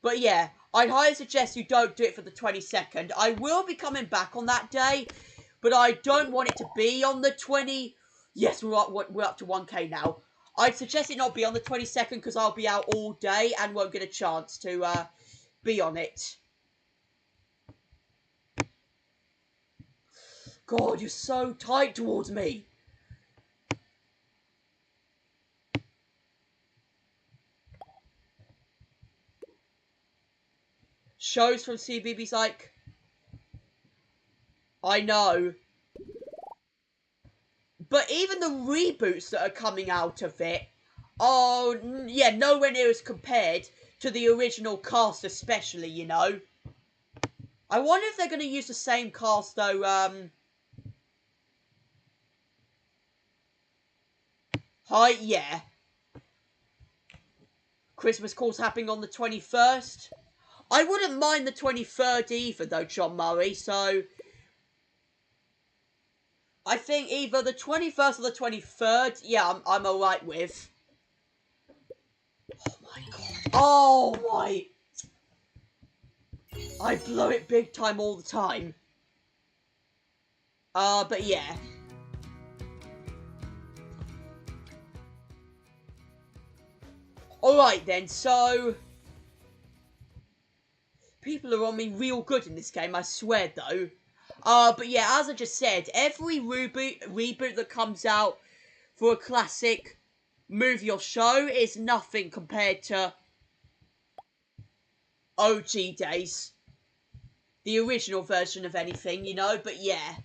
But yeah, I'd highly suggest you don't do it for the 22nd. I will be coming back on that day, but I don't want it to be on the 20... Yes, we're up to 1K now. I'd suggest it not be on the 22nd, because I'll be out all day and won't get a chance to be on it. God, you're so tight towards me. Shows from CBeebies like... I know. But even the reboots that are coming out of it are, yeah, nowhere near as compared to the original cast, especially, you know. I wonder if they're going to use the same cast, though. Hi, yeah. Christmas calls happening on the 21st. I wouldn't mind the 23rd either, though, John Murray, so I think either the 21st or the 23rd, yeah, I'm alright with. Oh my god. Oh my. I blow it big time all the time. But yeah. Alright then, so people are on me real good in this game, I swear though. But yeah, as I just said, every reboot that comes out for a classic movie or show is nothing compared to OG days. The original version of anything, you know, but yeah.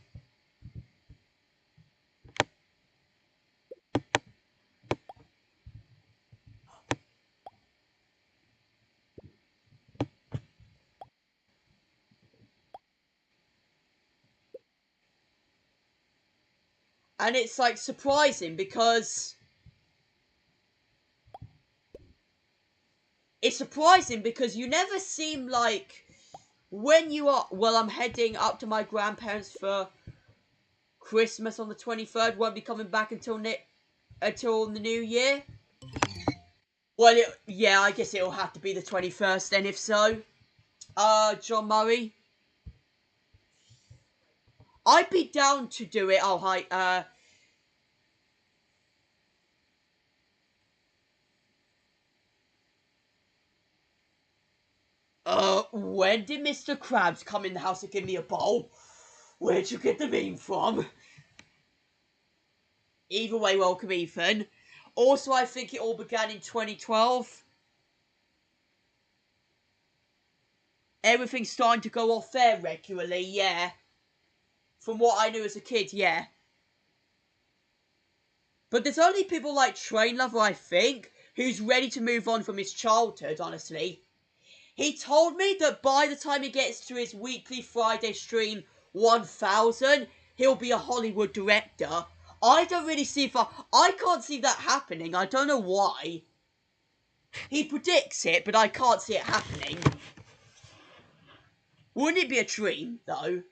And it's like surprising because you never seem like when you are, well, I'm heading up to my grandparents for Christmas on the 23rd, won't be coming back until the new year. Well, yeah, I guess it'll have to be the 21st then, if so. John Murray. I'd be down to do it. Oh, hi, when did Mr. Krabs come in the house to give me a bowl? Where'd you get the meme from? Either way, welcome, Ethan. Also, I think it all began in 2012. Everything's starting to go off air regularly, yeah. From what I knew as a kid, yeah. But there's only people like Train Lover, I think, who's ready to move on from his childhood, honestly. He told me that by the time he gets to his weekly Friday stream 1000, he'll be a Hollywood director. I don't really see I can't see that happening. I don't know why. He predicts it, but I can't see it happening. Wouldn't it be a dream, though?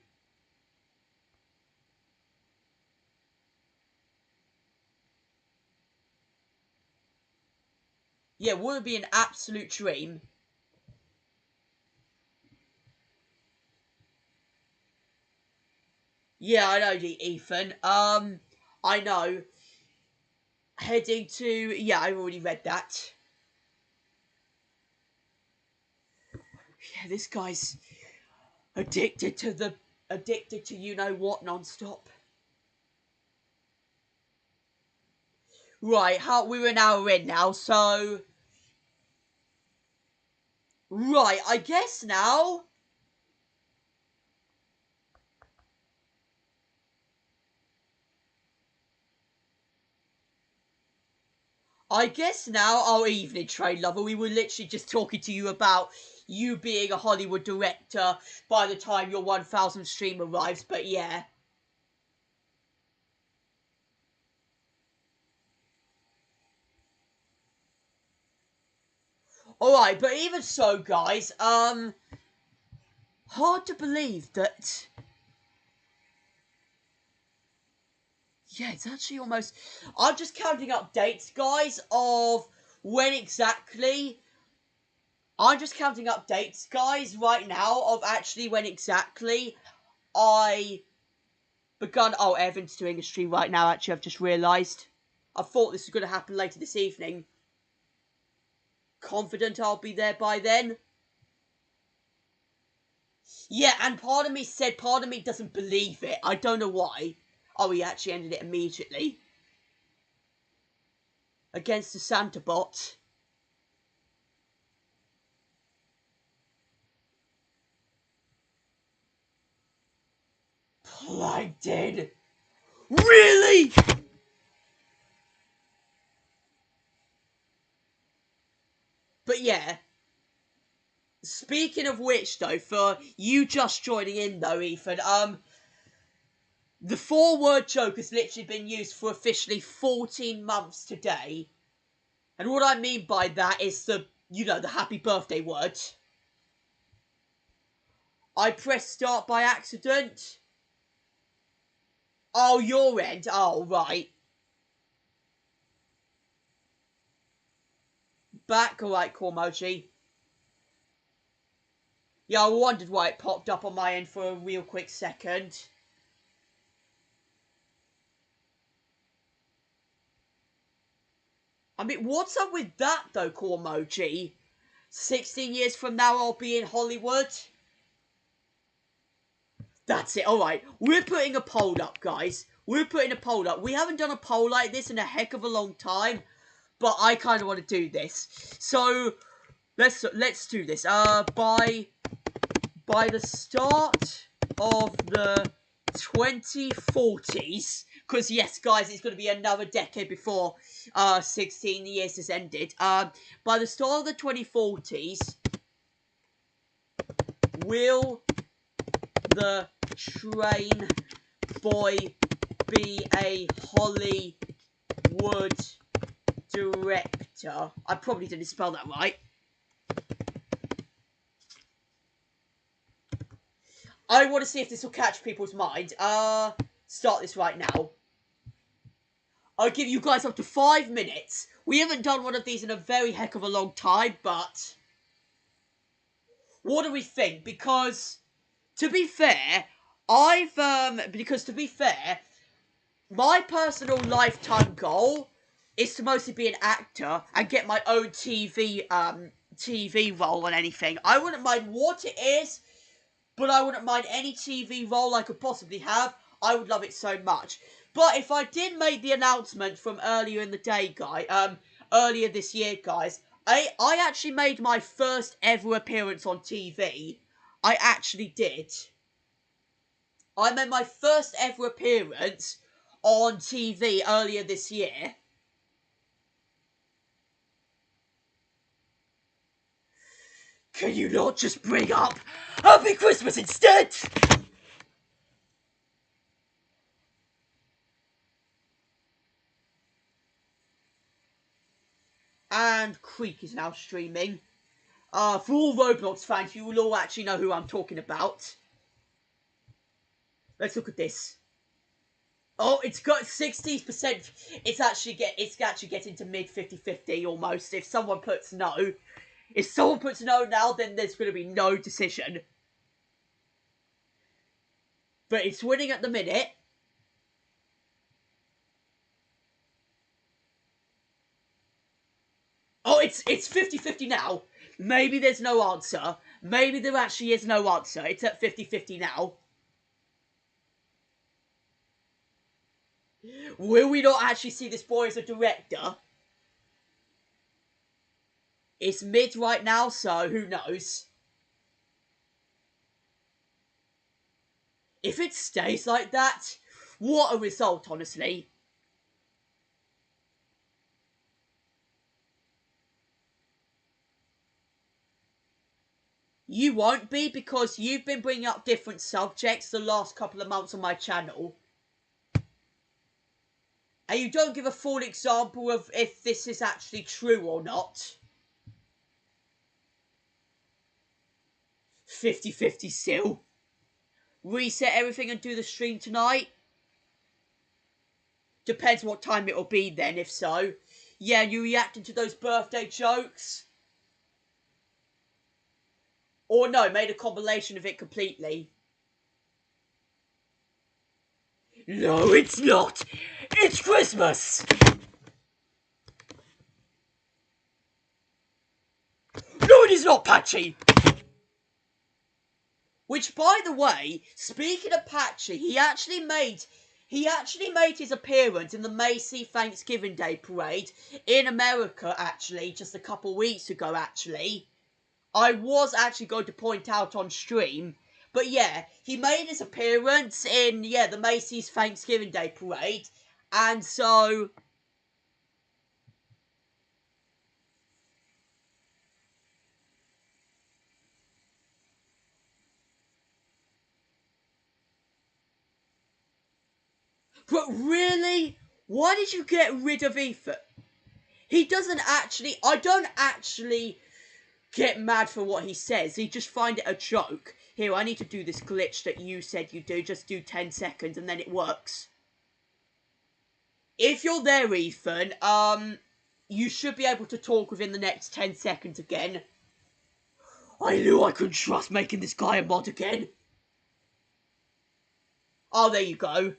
Yeah, would it be an absolute dream? Yeah, I know, Ethan. I know. Heading to... Yeah, I've already read that. Yeah, this guy's addicted to you-know-what non-stop. Right, we're an hour in now, so... Right, I guess now... oh, evening, Train Lover, we were literally just talking to you about you being a Hollywood director by the time your 1000 stream arrives, but yeah. Alright, but even so, guys, hard to believe that... Yeah, it's actually almost... I'm just counting up dates, guys, of when exactly... I'm just counting up dates, guys, right now, of actually when exactly I begun... Oh, Evan's doing a stream right now, actually, I've just realised. I thought this was going to happen later this evening. Confident I'll be there by then. Yeah, and part of me doesn't believe it. I don't know why. Oh, he actually ended it immediately. Against the Santa bot. Plankton! Really? But yeah. Speaking of which, though, for you just joining in, though, Ethan, the 4-word joke has literally been used for officially 14 months today. And what I mean by that is the happy birthday word. I pressed start by accident. Oh, your end. Oh, right. Back. Alright, Cormoji. Yeah, I wondered why it popped up on my end for a real quick second. I mean, what's up with that, though, Cormoji? 16 years from now, I'll be in Hollywood. That's it. Alright, we're putting a poll up, guys. We're putting a poll up. We haven't done a poll like this in a heck of a long time. But I kind of want to do this. So, let's do this. By the start of the 2040s, because yes, guys, it's going to be another decade before 16 years has ended. By the start of the 2040s, will the train boy be a Hollywood director? I probably didn't spell that right. I want to see if this will catch people's mind. Start this right now. I'll give you guys up to 5 minutes. We haven't done one of these in a very heck of a long time, but what do we think? Because to be fair, my personal lifetime goal is to mostly be an actor and get my own TV role on anything. I wouldn't mind what it is, but I wouldn't mind any TV role I could possibly have. I would love it so much. But if I did make the announcement from earlier in the day, earlier this year, guys, I actually made my first ever appearance on TV. I actually did. I made my first ever appearance on TV earlier this year. Can you not just bring up Happy Christmas instead? And Creek is now streaming. For all Roblox fans, you will all actually know who I'm talking about. Let's look at this. Oh, it's got 60%. It's actually getting to mid 50-50 almost. If someone puts no. If someone puts no now, then there's going to be no decision. But it's winning at the minute. Oh, it's 50-50 now. Maybe there's no answer. Maybe there actually is no answer. It's at 50-50 now. Will we not actually see this boy as a director? It's mid right now, so who knows? If it stays like that, what a result, honestly. You won't be, because you've been bringing up different subjects the last couple of months on my channel. And you don't give a full example of if this is actually true or not. 50-50 still. Reset everything and do the stream tonight. Depends what time it'll be then, if so. Yeah, you reacting to those birthday jokes? Or no, made a compilation of it completely. No, it's not. It's Christmas. No, it is not, Patchy. Which, by the way, speaking of Patchy, he actually made his appearance in the Macy Thanksgiving Day Parade in America, actually, just a couple weeks ago, actually. I was actually going to point out on stream. But yeah, he made his appearance in, the Macy's Thanksgiving Day Parade. And so But really? Why did you get rid of Ethan? He doesn't actually... I don't actually get mad for what he says. He just find it a joke. Here, I need to do this glitch that you said you do. Just do 10 seconds and then it works. If you're there, Ethan, you should be able to talk within the next 10 seconds again. I knew I couldn't trust making this guy a mod again. Oh, there you go.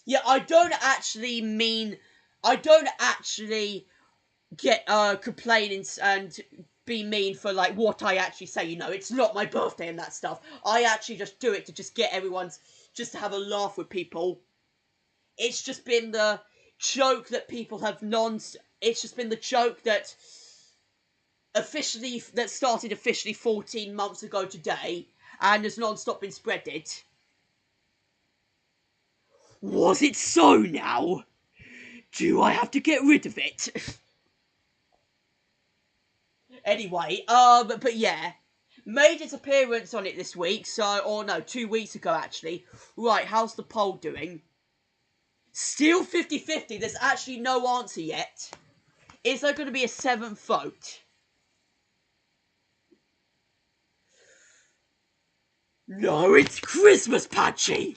Yeah, I don't actually get complaining and be mean for like what I actually say, you know. It's not my birthday and that stuff. I actually just do it to just get just to have a laugh with people. It's just been the joke that people have it's just been the joke that started officially 14 months ago today and has non-stop been spreaded. Was it so now? Do I have to get rid of it? Anyway, but yeah. Made its appearance on it this week, 2 weeks ago actually. Right, how's the poll doing? Still 50-50, there's actually no answer yet. Is there going to be a 7th vote? No, it's Christmas Patchy!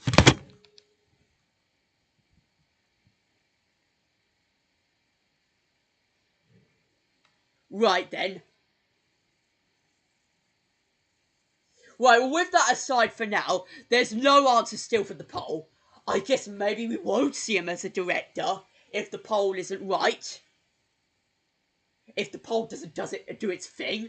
Right then. Right, well with that aside for now, there's no answer still for the poll. I guess maybe we won't see him as a director if the poll isn't right. If the poll doesn't do its thing.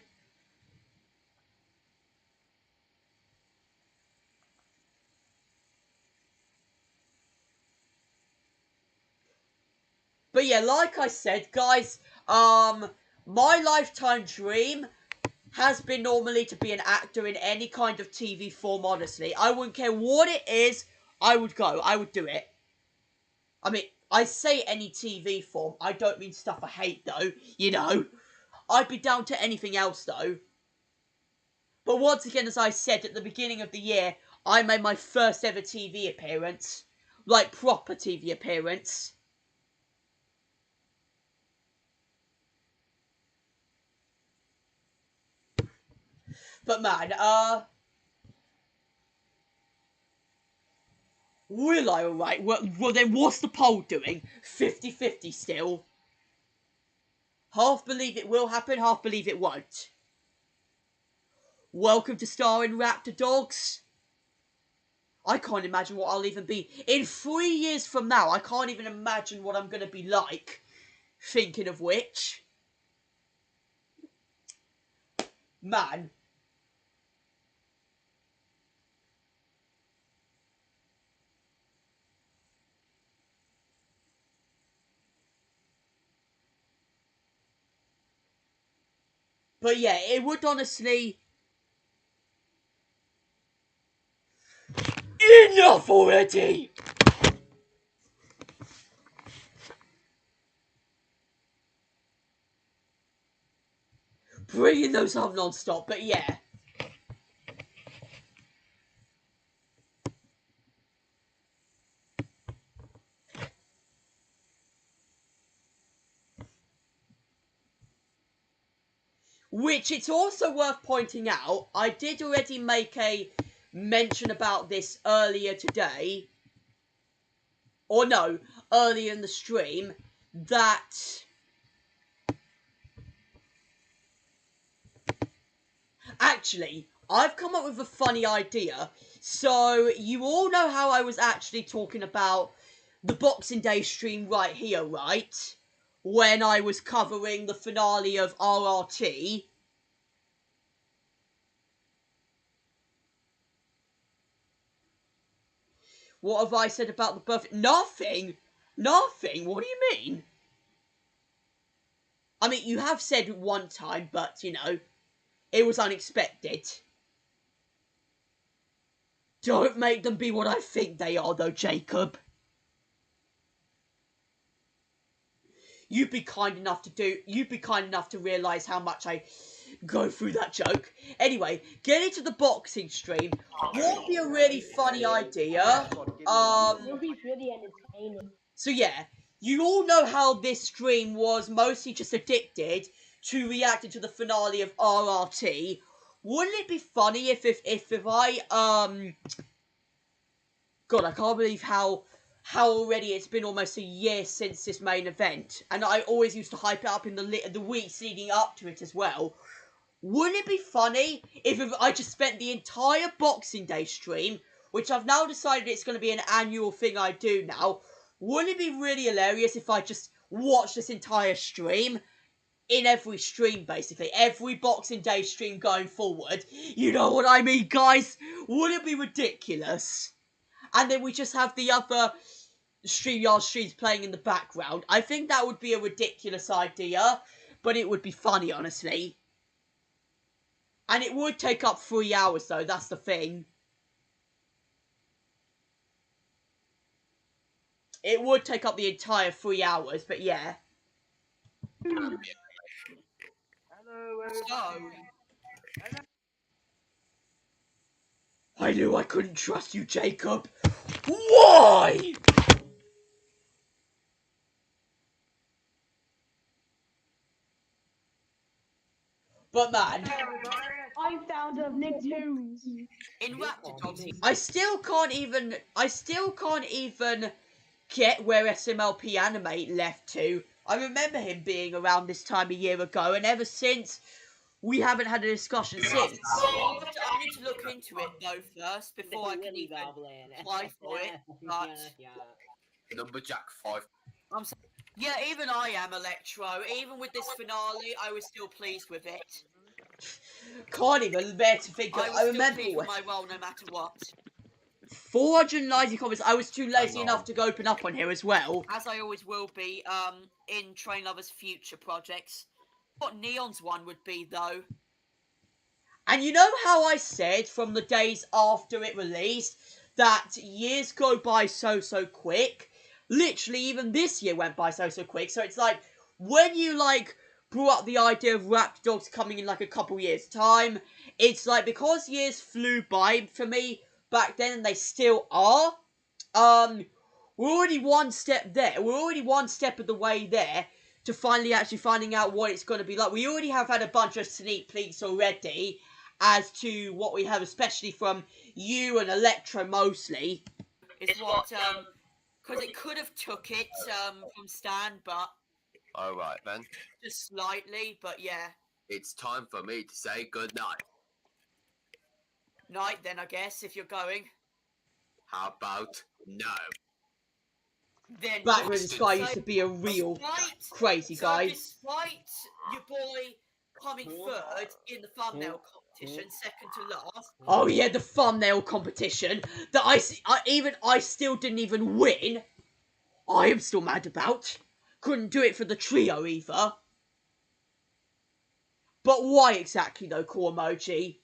But yeah, like I said, guys, my lifetime dream has been normally to be an actor in any kind of TV form, honestly. I wouldn't care what it is, I would go. I would do it. I mean, I say any TV form. I don't mean stuff I hate, though. You know. I'd be down to anything else, though. But once again, as I said, at the beginning of the year, I made my first ever TV appearance. Like, proper TV appearance. But man, will I alright? Well then what's the poll doing? 50-50 still. Half believe it will happen, half believe it won't. Welcome to starring Raptor Dogs. I can't imagine what I'll even be. In 3 years from now, I can't even imagine what I'm going to be like. Thinking of which. Man. But yeah, it would honestly... Enough already! Bringing those up non-stop, but yeah. Which, it's also worth pointing out, I did already make a mention about this earlier today. Or no, earlier in the stream. That... Actually, I've come up with a funny idea. So, you all know how I was actually talking about the Boxing Day stream right here, right? When I was covering the finale of RRT. What have I said about the birthday? Nothing! Nothing? What do you mean? I mean, you have said one time, but, you know, it was unexpected. Don't make them be what I think they are, though, Jacob. You'd be kind enough to realise how much I go through that joke. Anyway, getting to the boxing stream, what would be a really funny idea? It would be really entertaining. So yeah, you all know how this stream was mostly just addicted to reacting to the finale of RRT. Wouldn't it be funny if I God, I can't believe how already it's been almost a year since this main event, and I always used to hype it up in the weeks leading up to it as well. Wouldn't it be funny if I just spent the entire Boxing Day stream, which I've now decided it's going to be an annual thing I do now? Wouldn't it be really hilarious if I just watched this entire stream? In every stream, basically. Every Boxing Day stream going forward. You know what I mean, guys? Wouldn't it be ridiculous? And then we just have the other StreamYard streams playing in the background. I think that would be a ridiculous idea, but it would be funny, honestly. And it would take up 3 hours, though. That's the thing. It would take up the entire 3 hours, but yeah. Hello, I knew I couldn't trust you, Jacob. Why? But man, I found a Nicktoons. in Raptor Dogs, I still can't even get where SMLP Animate left to. I remember him being around this time a year ago, and ever since, we haven't had a discussion since. I need to look into it though first before I can even apply for it. But Lumberjack 5. yeah, even I am Electro. Even with this finale, I was still pleased with it. Can't even bear to think of. I was I still remember pleased with my role no matter what. 490 comments. I was too lazy enough to go open up on here as well. As I always will be, in Train Lovers' future projects. What Neon's one would be though. And you know how I said from the days after it released that years go by so quick? Literally, even this year went by so quick. So it's like, when you brought up the idea of Raptor Dogs coming in a couple years time, it's like, because years flew by for me back then, and they still are, we're already one step there. We're already one step of the way there to finally actually finding out what it's going to be like. We already have had a bunch of sneak peeks already as to what we have, especially from you and Electro mostly. Is what, because it could have took it, from Stan, but Alright then. just slightly, but yeah. It's time for me to say goodnight. Night then, I guess, if you're going. How about no? Then Back when this guy used to be a real despite- crazy guy. Despite your boy coming third in the thumbnail competition, second to last. Oh yeah, the thumbnail competition that I still didn't even win. I am still mad about. Couldn't do it for the trio either. But why exactly though, Core Emoji?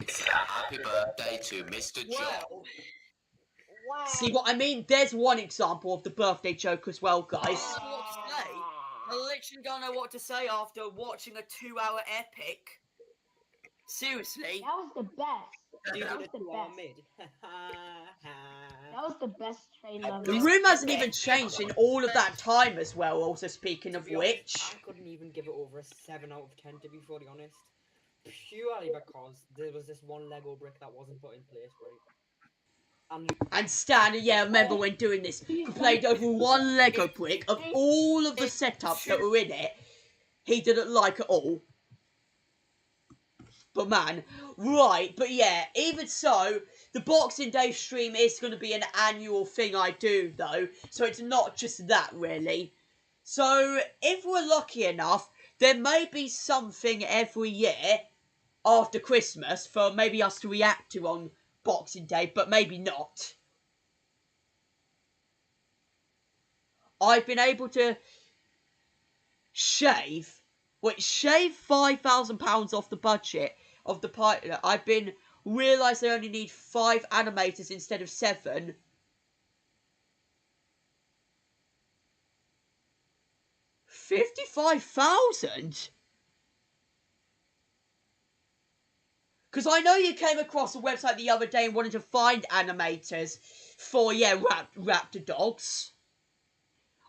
It's a happy birthday to Mr. John. Well, wow. See what I mean? There's one example of the birthday joke as well, guys. I don't know what to say. I literally don't know what to say after watching a 2-hour epic. Seriously. That was the best. That was the best. That was the best train The level. room hasn't even changed in all of that time as well, also speaking of which. I couldn't even give it over a 7 out of 10 to be fully honest. Purely because there was this one Lego brick that wasn't put in place right. And Stan, yeah, I remember when doing this, complained over one Lego brick of all of the setups that were in it. He didn't like at all. But man, right, but yeah, even so, the Boxing Day stream is going to be an annual thing I do, though, so it's not just that, really. So, if we're lucky enough, there may be something every year after Christmas for maybe us to react to on Boxing Day, but maybe not. I've been able to shave £5,000 off the budget of the pilot. I've been realised they only need 5 animators instead of 7. £55,000? Because I know you came across a website the other day and wanted to find animators for, yeah, raptor dogs.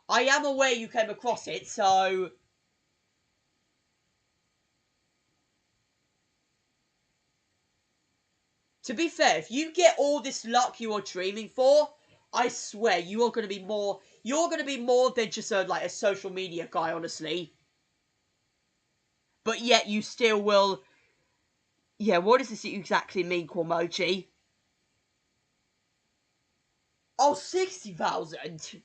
I am aware you came across it, so... To be fair, if you get all this luck you are dreaming for, I swear you are going to be more... You're going to be more than just a social media guy, honestly. But yet you still will... Yeah, what does this exactly mean, Cormoji? Oh, 60,000!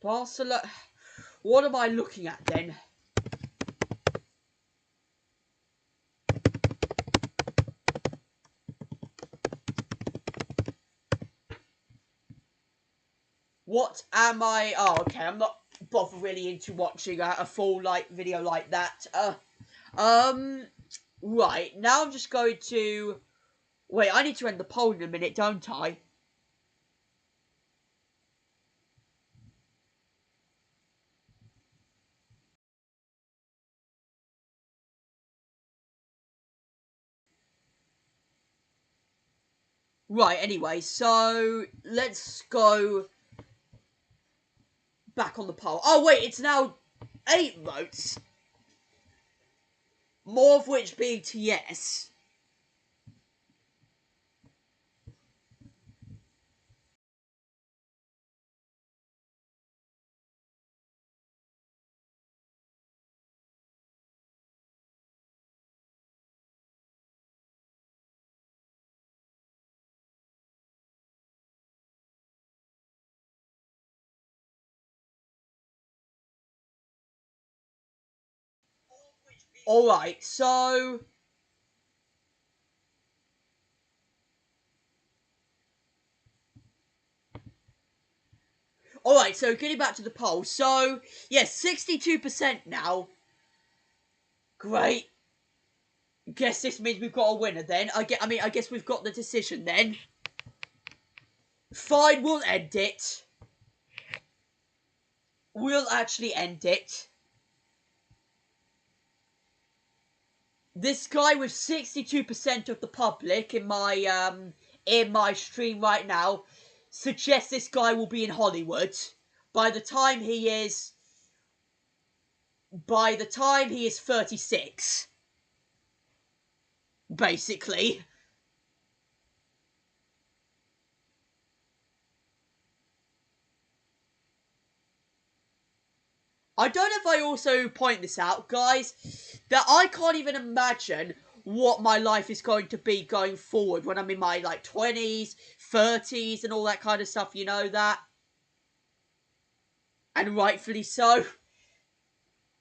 Barcelona... What am I looking at, then? What am I... Oh, okay, I'm not bothered really into watching a full, video like that. Right, now I'm just going to... Wait, I need to end the poll in a minute, don't I? Right, anyway, so let's go back on the poll. Oh, wait, it's now 8 votes. More of which being to yes. Alright, so... Alright, so getting back to the poll. So, yes, 62% now. Great. Guess this means we've got a winner then. I guess we've got the decision then. Fine, we'll end it. We'll actually end it. This guy with 62% of the public in my stream right now suggests this guy will be in Hollywood by the time he is 36. Basically. I don't know if I also point this out, guys, that I can't even imagine what my life is going to be going forward when I'm in my, 20s, 30s, and all that kind of stuff, you know that? And rightfully so.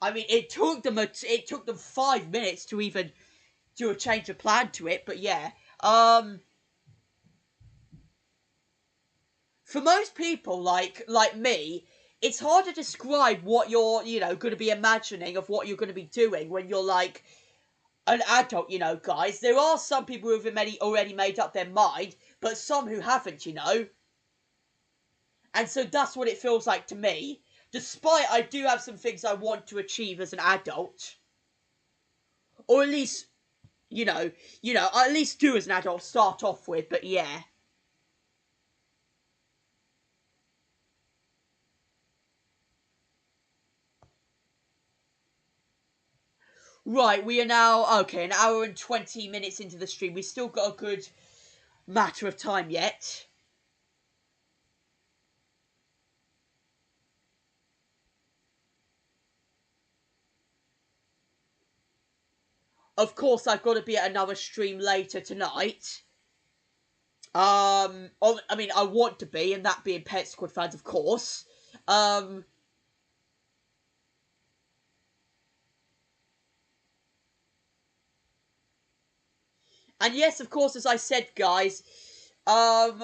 I mean, it took them 5 minutes to even do a change of plan to it, but yeah. For most people, like me, it's hard to describe what you're, going to be imagining of what you're going to be doing when you're, an adult, guys. There are some people who have already made up their mind, but some who haven't, And so that's what it feels like to me. Despite I do have some things I want to achieve as an adult. Or at least, at least do as an adult, start off with, but yeah. Right, we are now, okay, an hour and 20 minutes into the stream. We've still got a good matter of time yet. Of course, I've got to be at another stream later tonight. I want to be, and that being Pet Squad fans, of course. And yes, of course, as I said, guys, as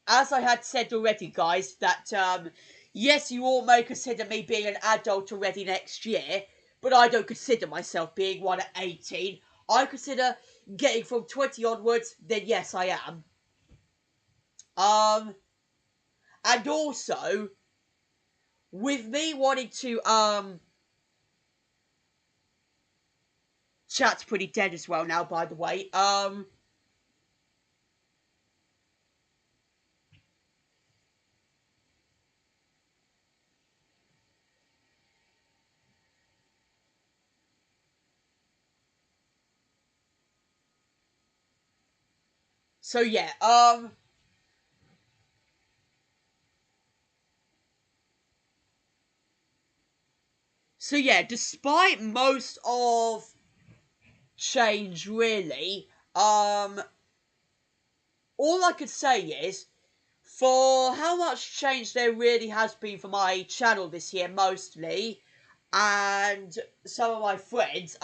I had said already, guys, that, yes, you all may consider me being an adult already next year, but I don't consider myself being one at 18. I consider getting from 20 onwards, then yes, I am. And also, with me wanting to, chat's pretty dead as well now, by the way, so yeah, so yeah, despite most of change, really, all I could say is, for how much change there really has been for my channel this year, mostly, and some of my friends,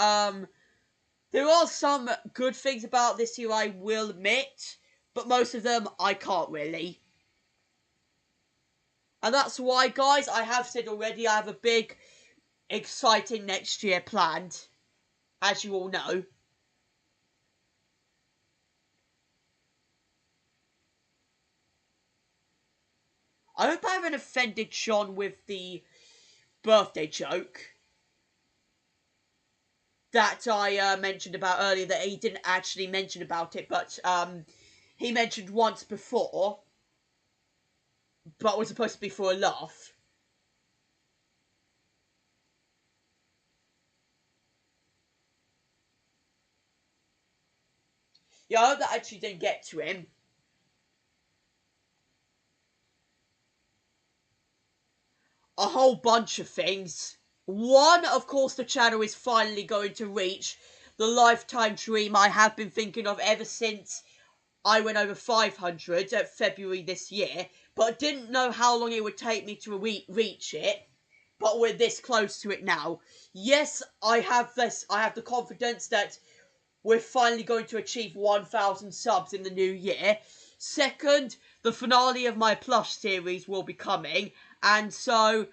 there are some good things about this year, I will admit, but most of them I can't really. And that's why, guys, I have said already, I have a big, exciting next year planned, as you all know. I hope I haven't offended John with the birthday joke that I mentioned about earlier, that he didn't actually mention about it, but he mentioned once before, but was supposed to be for a laugh. Yeah, I hope that actually didn't get to him. A whole bunch of things. One, of course, the channel is finally going to reach the lifetime dream I have been thinking of ever since I went over 500 at February this year, but didn't know how long it would take me to reach it. But we're this close to it now. Yes, I have the confidence that we're finally going to achieve 1,000 subs in the new year. Second, the finale of my plush series will be coming, and so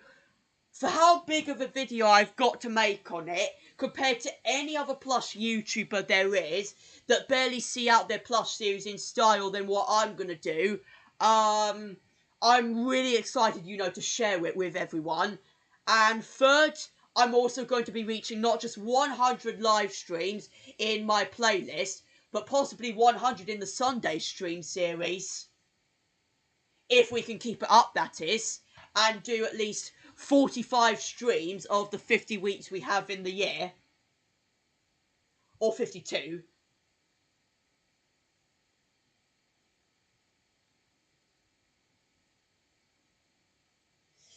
for how big of a video I've got to make on it, compared to any other plush YouTuber there is, that barely see out their plush series in style than what I'm going to do, I'm really excited, to share it with everyone. And third, I'm also going to be reaching not just 100 live streams in my playlist, but possibly 100 in the Sunday stream series. If we can keep it up, that is, and do at least 45 streams of the 50 weeks we have in the year. Or 52.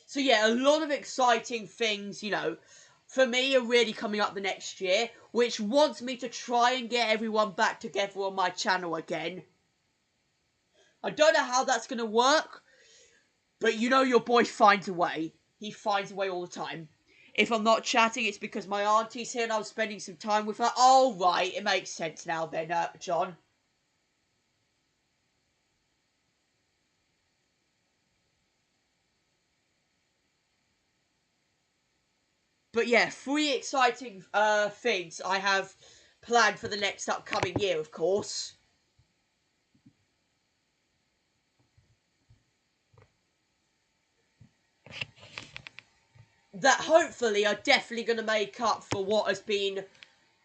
So yeah, a lot of exciting things, for me are really coming up the next year, which wants me to try and get everyone back together on my channel again. I don't know how that's going to work, but your boy finds a way. He finds a way all the time. If I'm not chatting, it's because my auntie's here and I'm spending some time with her. Oh, right, it makes sense now then, John. But yeah, 3 exciting things I have planned for the next upcoming year, of course. That hopefully are definitely going to make up for what has been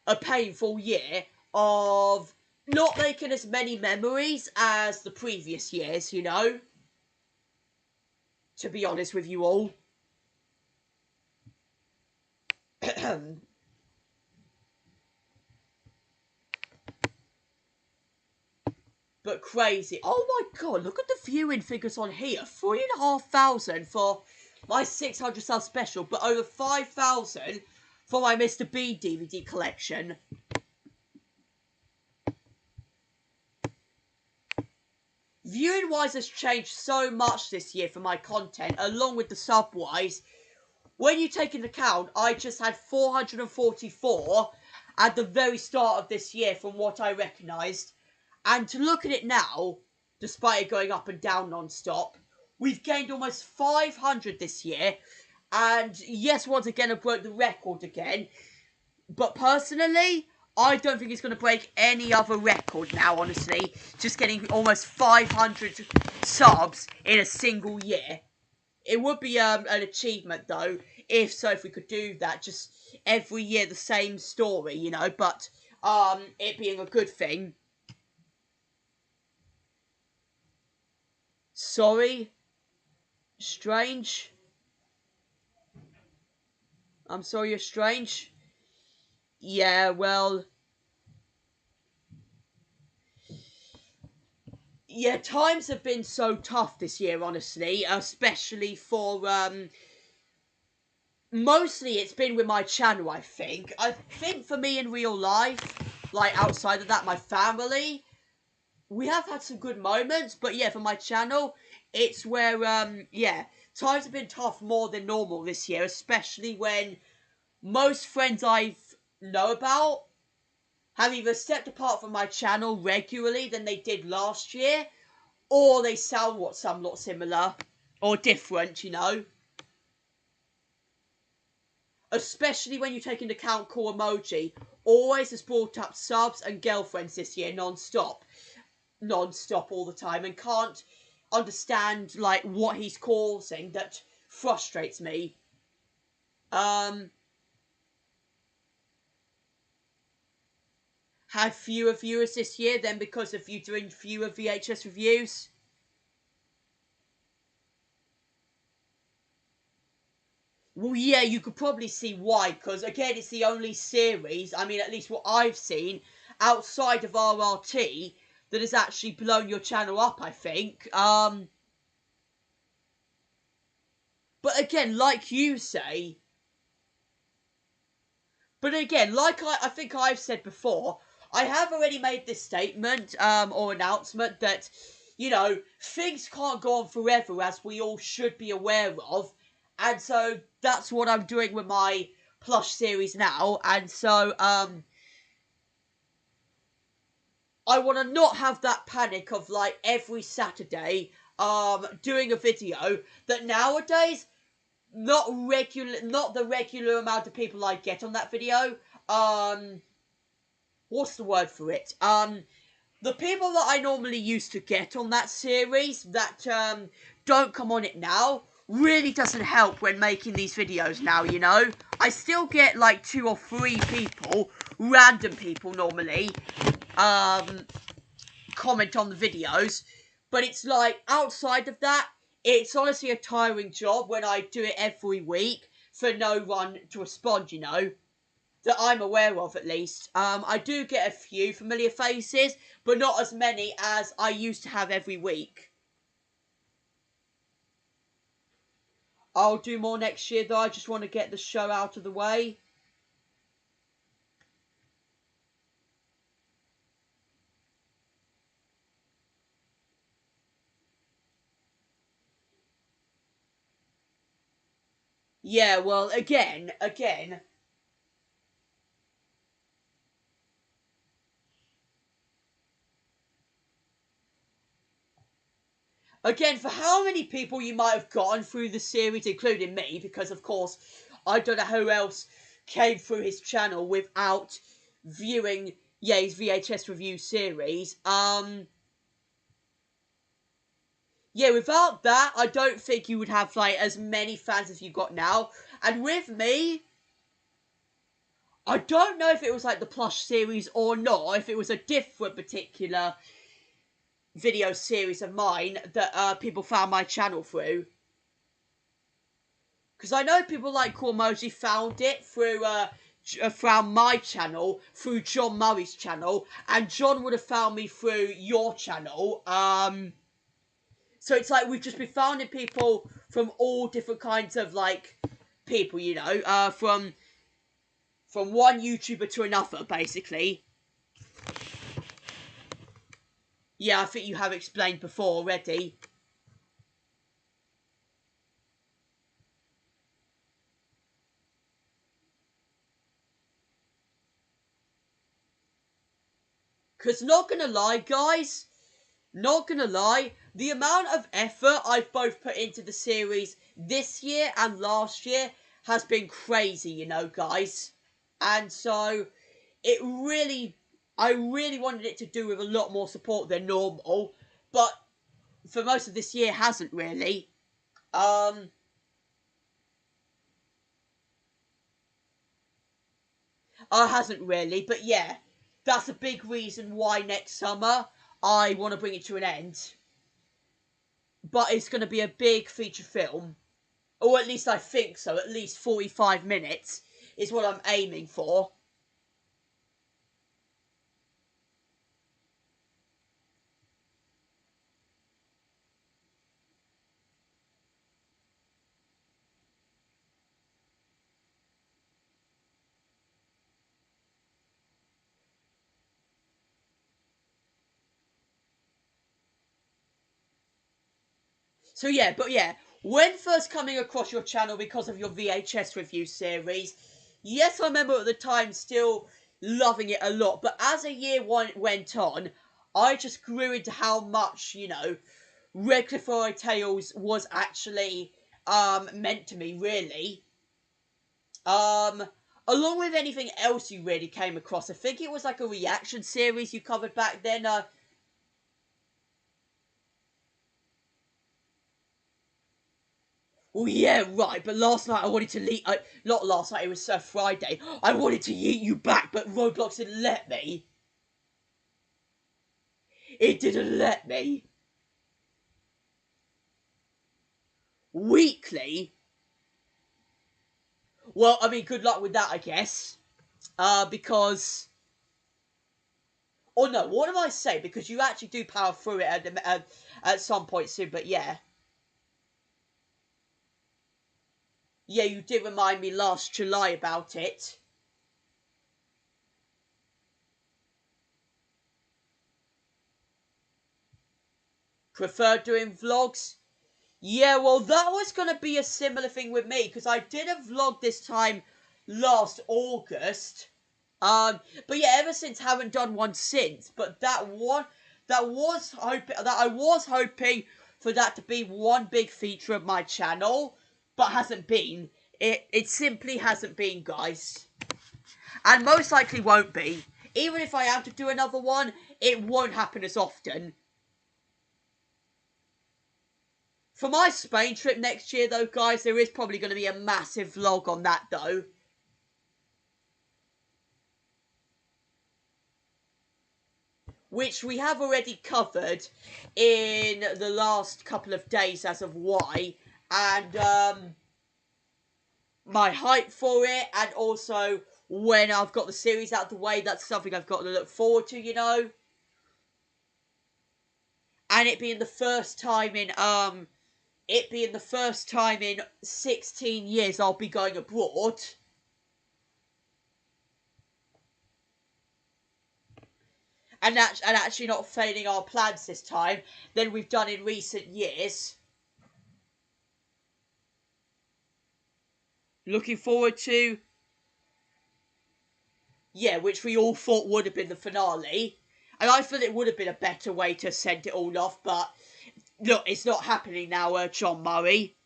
a painful year of not making as many memories as the previous years, to be honest with you all. But crazy. Oh my god, look at the viewing figures on here. 3,500 for my 600 sub special, but over 5,000 for my Mr. B DVD collection. Viewing wise has changed so much this year for my content, along with the sub wise. When you take into account, I just had 444 at the very start of this year from what I recognised. And to look at it now, despite it going up and down non-stop, we've gained almost 500 this year. And yes, once again, I broke the record again. But personally, I don't think it's going to break any other record now, honestly. Just getting almost 500 subs in a single year. It would be an achievement, though, if we could do that. Just every year the same story, you know, but it being a good thing. Sorry? Strange? I'm sorry you're strange? Yeah, well... Yeah, times have been so tough this year, honestly, especially for, mostly it's been with my channel, I think. I think for me in real life, like outside of that, my family, we have had some good moments, but yeah, for my channel, it's where, yeah, times have been tough more than normal this year, especially when most friends I know about have either stepped apart from my channel regularly than they did last year, or they sound somewhat similar, or different, you know. Especially when you take into account Cool Emoji, always has brought up subs and girlfriends this year non-stop. Non-stop all the time, and can't understand, like, what he's causing that frustrates me. Had fewer viewers this year then because of you doing fewer VHS reviews? Well, yeah, you could probably see why, because, again, it's the only series, I mean, at least what I've seen, outside of RRT, that has actually blown your channel up, I think. But again, like you say... But again, like I think I've said before, I have already made this statement, or announcement, that, you know, things can't go on forever, as we all should be aware of. And so, that's what I'm doing with my plush series now. And so, I want to not have that panic of, like, every Saturday, doing a video that nowadays... Not the regular amount of people I get on that video. What's the word for it? The people that I normally used to get on that series that, don't come on it now, really doesn't help when making these videos now, you know? I still get, like, 2 or 3 people, random people normally, comment on the videos, but it's like, outside of that, it's honestly a tiring job when I do it every week for no one to respond, you know, that I'm aware of at least. I do get a few familiar faces, but not as many as I used to have every week. I'll do more next year though, I just want to get the show out of the way. Yeah, well, again... Again, for how many people you might have gotten through the series, including me, because of course, I don't know who else came through his channel without viewing, yeah, his VHS review series. Yeah, without that, I don't think you would have, like, as many fans as you got now. And with me, I don't know if it was, like, the plush series or not, if it was a different particular video series of mine that people found my channel through. Because I know people like Cool Emoji found it through, found my channel through John Murray's channel, and John would have found me through your channel. So it's like we've just been finding people from all different kinds of, like, people, you know, from one YouTuber to another, basically. Yeah, I think you have explained before already. Because not gonna lie, guys, not gonna lie, the amount of effort I've both put into the series this year and last year has been crazy, you know, guys. And so, I really wanted it to do with a lot more support than normal, but for most of this year hasn't really. Hasn't really, but yeah, that's a big reason why next summer I want to bring it to an end. But it's going to be a big feature film, or at least I think so. At least 45 minutes is what I'm aiming for. So yeah, but yeah, when first coming across your channel because of your VHS review series, yes, I remember at the time still loving it a lot, but as a year went on, I just grew into how much, you know, Red Cliff Fairy Tales was actually meant to me, really. Along with anything else you really came across, I think it was like a reaction series you covered back then. Oh yeah, right. But last night I wanted to leave. Not last night. It was Friday. I wanted to yeet you back, but Roblox didn't let me. It didn't let me. Weekly. Well, I mean, good luck with that, I guess. Because. Oh no, what am I saying? Because you actually do power through it at some point soon. But yeah. Yeah, you did remind me last July about it. Prefer doing vlogs? Yeah, well, that was going to be a similar thing with me, because I did a vlog this time last August. But yeah, ever since, haven't done one since. But that I was hoping for that to be one big feature of my channel, but hasn't been. It simply hasn't been, guys. And most likely won't be. Even if I am to do another one, it won't happen as often. For my Spain trip next year, though, guys, there is probably going to be a massive vlog on that, though. Which we have already covered in the last couple of days as of why. And, my hype for it, and also when I've got the series out of the way, that's something I've got to look forward to, you know. And it being the first time in, 16 years I'll be going abroad. And actually not failing our plans this time than we've done in recent years. Looking forward to... Yeah, which we all thought would have been the finale. And I feel it would have been a better way to send it all off, but... Look, it's not happening now, John Murray.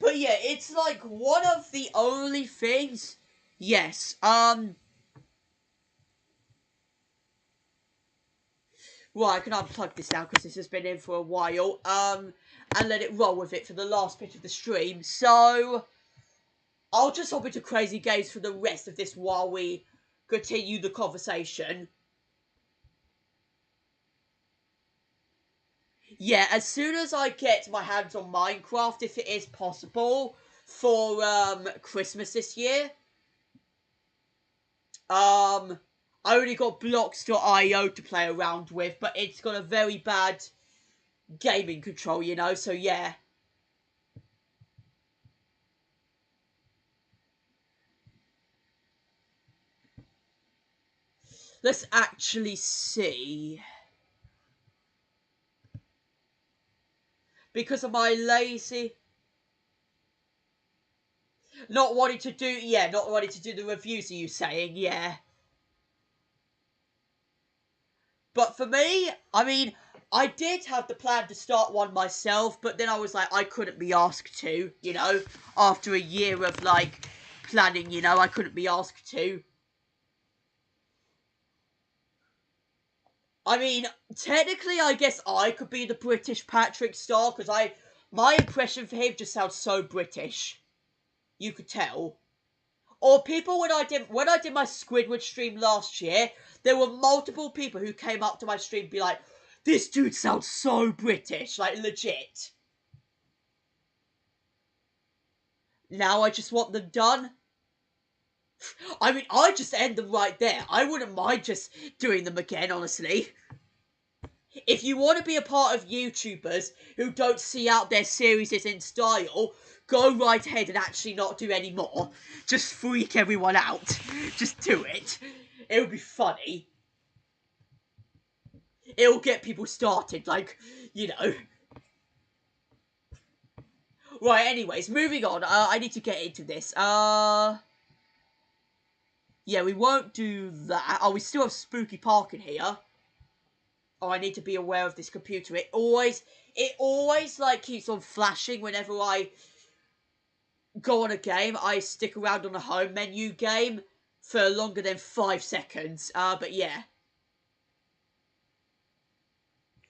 But yeah, it's like one of the only things... Yes, Right, I can unplug this now because this has been in for a while. And let it roll with it for the last bit of the stream. So... I'll just hop into Crazy Games for the rest of this while we continue the conversation. Yeah, as soon as I get my hands on Minecraft, if it is possible, for Christmas this year. I only got blocks.io to play around with, but it's got a very bad gaming control, you know, so yeah. Let's actually see. Because of my lazy... Not wanting to do the reviews, are you saying? Yeah. But for me, I mean, I did have the plan to start one myself, but then I was like, I couldn't be asked to, you know? After a year of, like, planning, you know, I couldn't be asked to. I mean, technically, I guess I could be the British Patrick Star, because my impression for him just sounds so British. You could tell. Or people, when I did my Squidward stream last year, there were multiple people who came up to my stream and be like, this dude sounds so British, like legit. Now I just want them done. I mean, I just end them right there. I wouldn't mind just doing them again, honestly. If you want to be a part of YouTubers who don't see out their series in style, go right ahead and actually not do any more. Just freak everyone out. Just do it. It'll be funny. It'll get people started, like, you know. Right, anyways, moving on. I need to get into this. Yeah, we won't do that. Oh, we still have Spooky Park in here. Oh, I need to be aware of this computer. It always, like, keeps on flashing whenever I go on a game. I stick around on the home menu game for longer than 5 seconds. But yeah.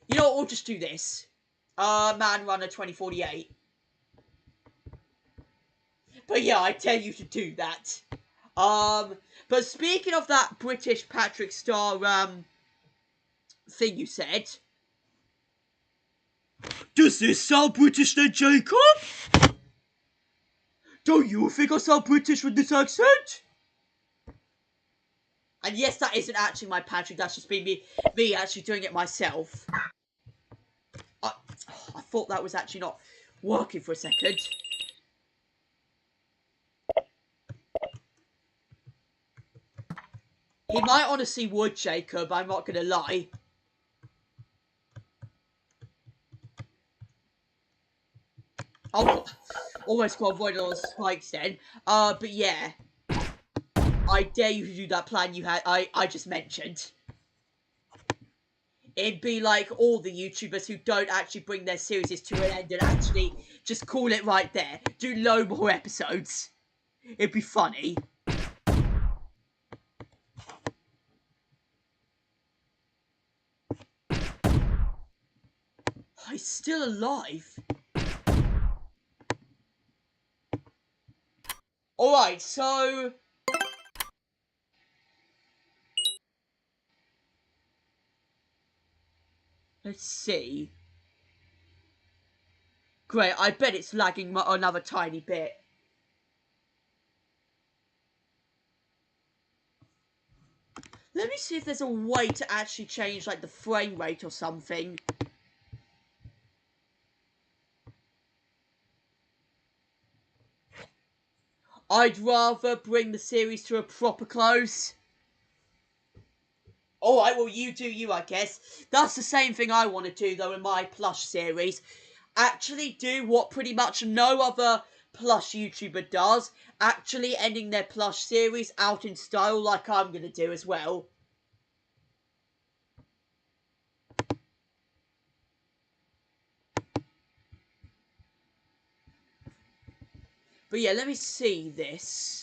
You know what, we'll just do this. Man Runner 2048. But yeah, I tell you to do that. But speaking of that British Patrick Star, thing you said. Does this sound British then, Jacob? Don't you think I sound British with this accent? And yes, that isn't actually my Patrick, that's just been me actually doing it myself. I thought that was actually not working for a second. He might honestly would, Jacob, I'm not gonna lie. Oh, almost got avoided all the spikes then. But yeah. I dare you to do that plan you had, I just mentioned. It'd be like all the YouTubers who don't actually bring their series to an end and actually just call it right there. Do no more episodes. It'd be funny. He's still alive. Alright, so... let's see. Great, I bet it's lagging another tiny bit. Let me see if there's a way to actually change, like, the frame rate or something. I'd rather bring the series to a proper close. Alright, well, you do you, I guess. That's the same thing I want to do, though, in my plush series. Actually do what pretty much no other plush YouTuber does. Actually ending their plush series out in style like I'm going to do as well. But yeah, let me see this.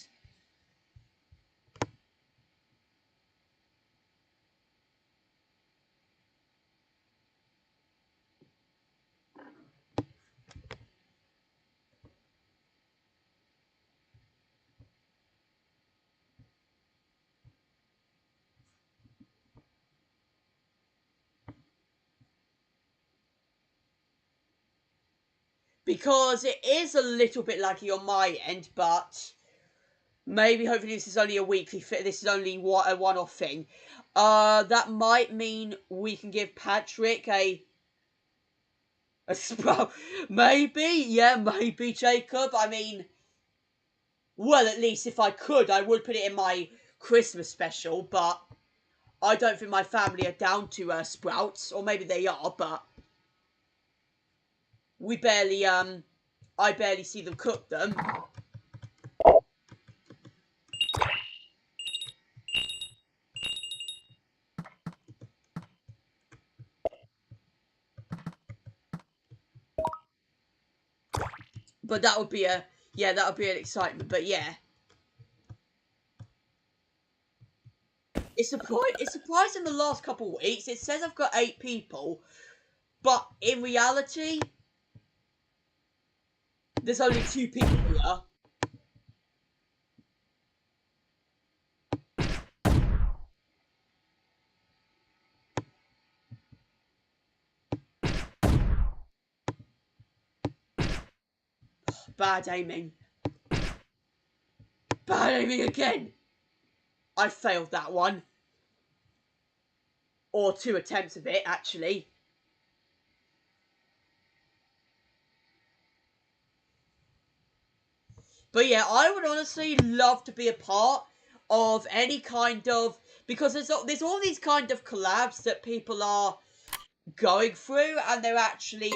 Because it is a little bit laggy on my end, but maybe hopefully this is only a weekly fit. This is only a one-off thing. That might mean we can give Patrick a sprout. Maybe, yeah, maybe, Jacob. I mean, well, at least if I could, I would put it in my Christmas special, but I don't think my family are down to sprouts, or maybe they are, but I barely see them cook them. But that would be a, yeah, that would be an excitement. But yeah. It's surprising the last couple of weeks. It says I've got 8 people. But in reality, there's only 2 people here. Bad aiming. Bad aiming again. I failed that one. Or 2 attempts of it, actually. But yeah, I would honestly love to be a part of any kind of... Because there's all these kind of collabs that people are going through. And they're actually,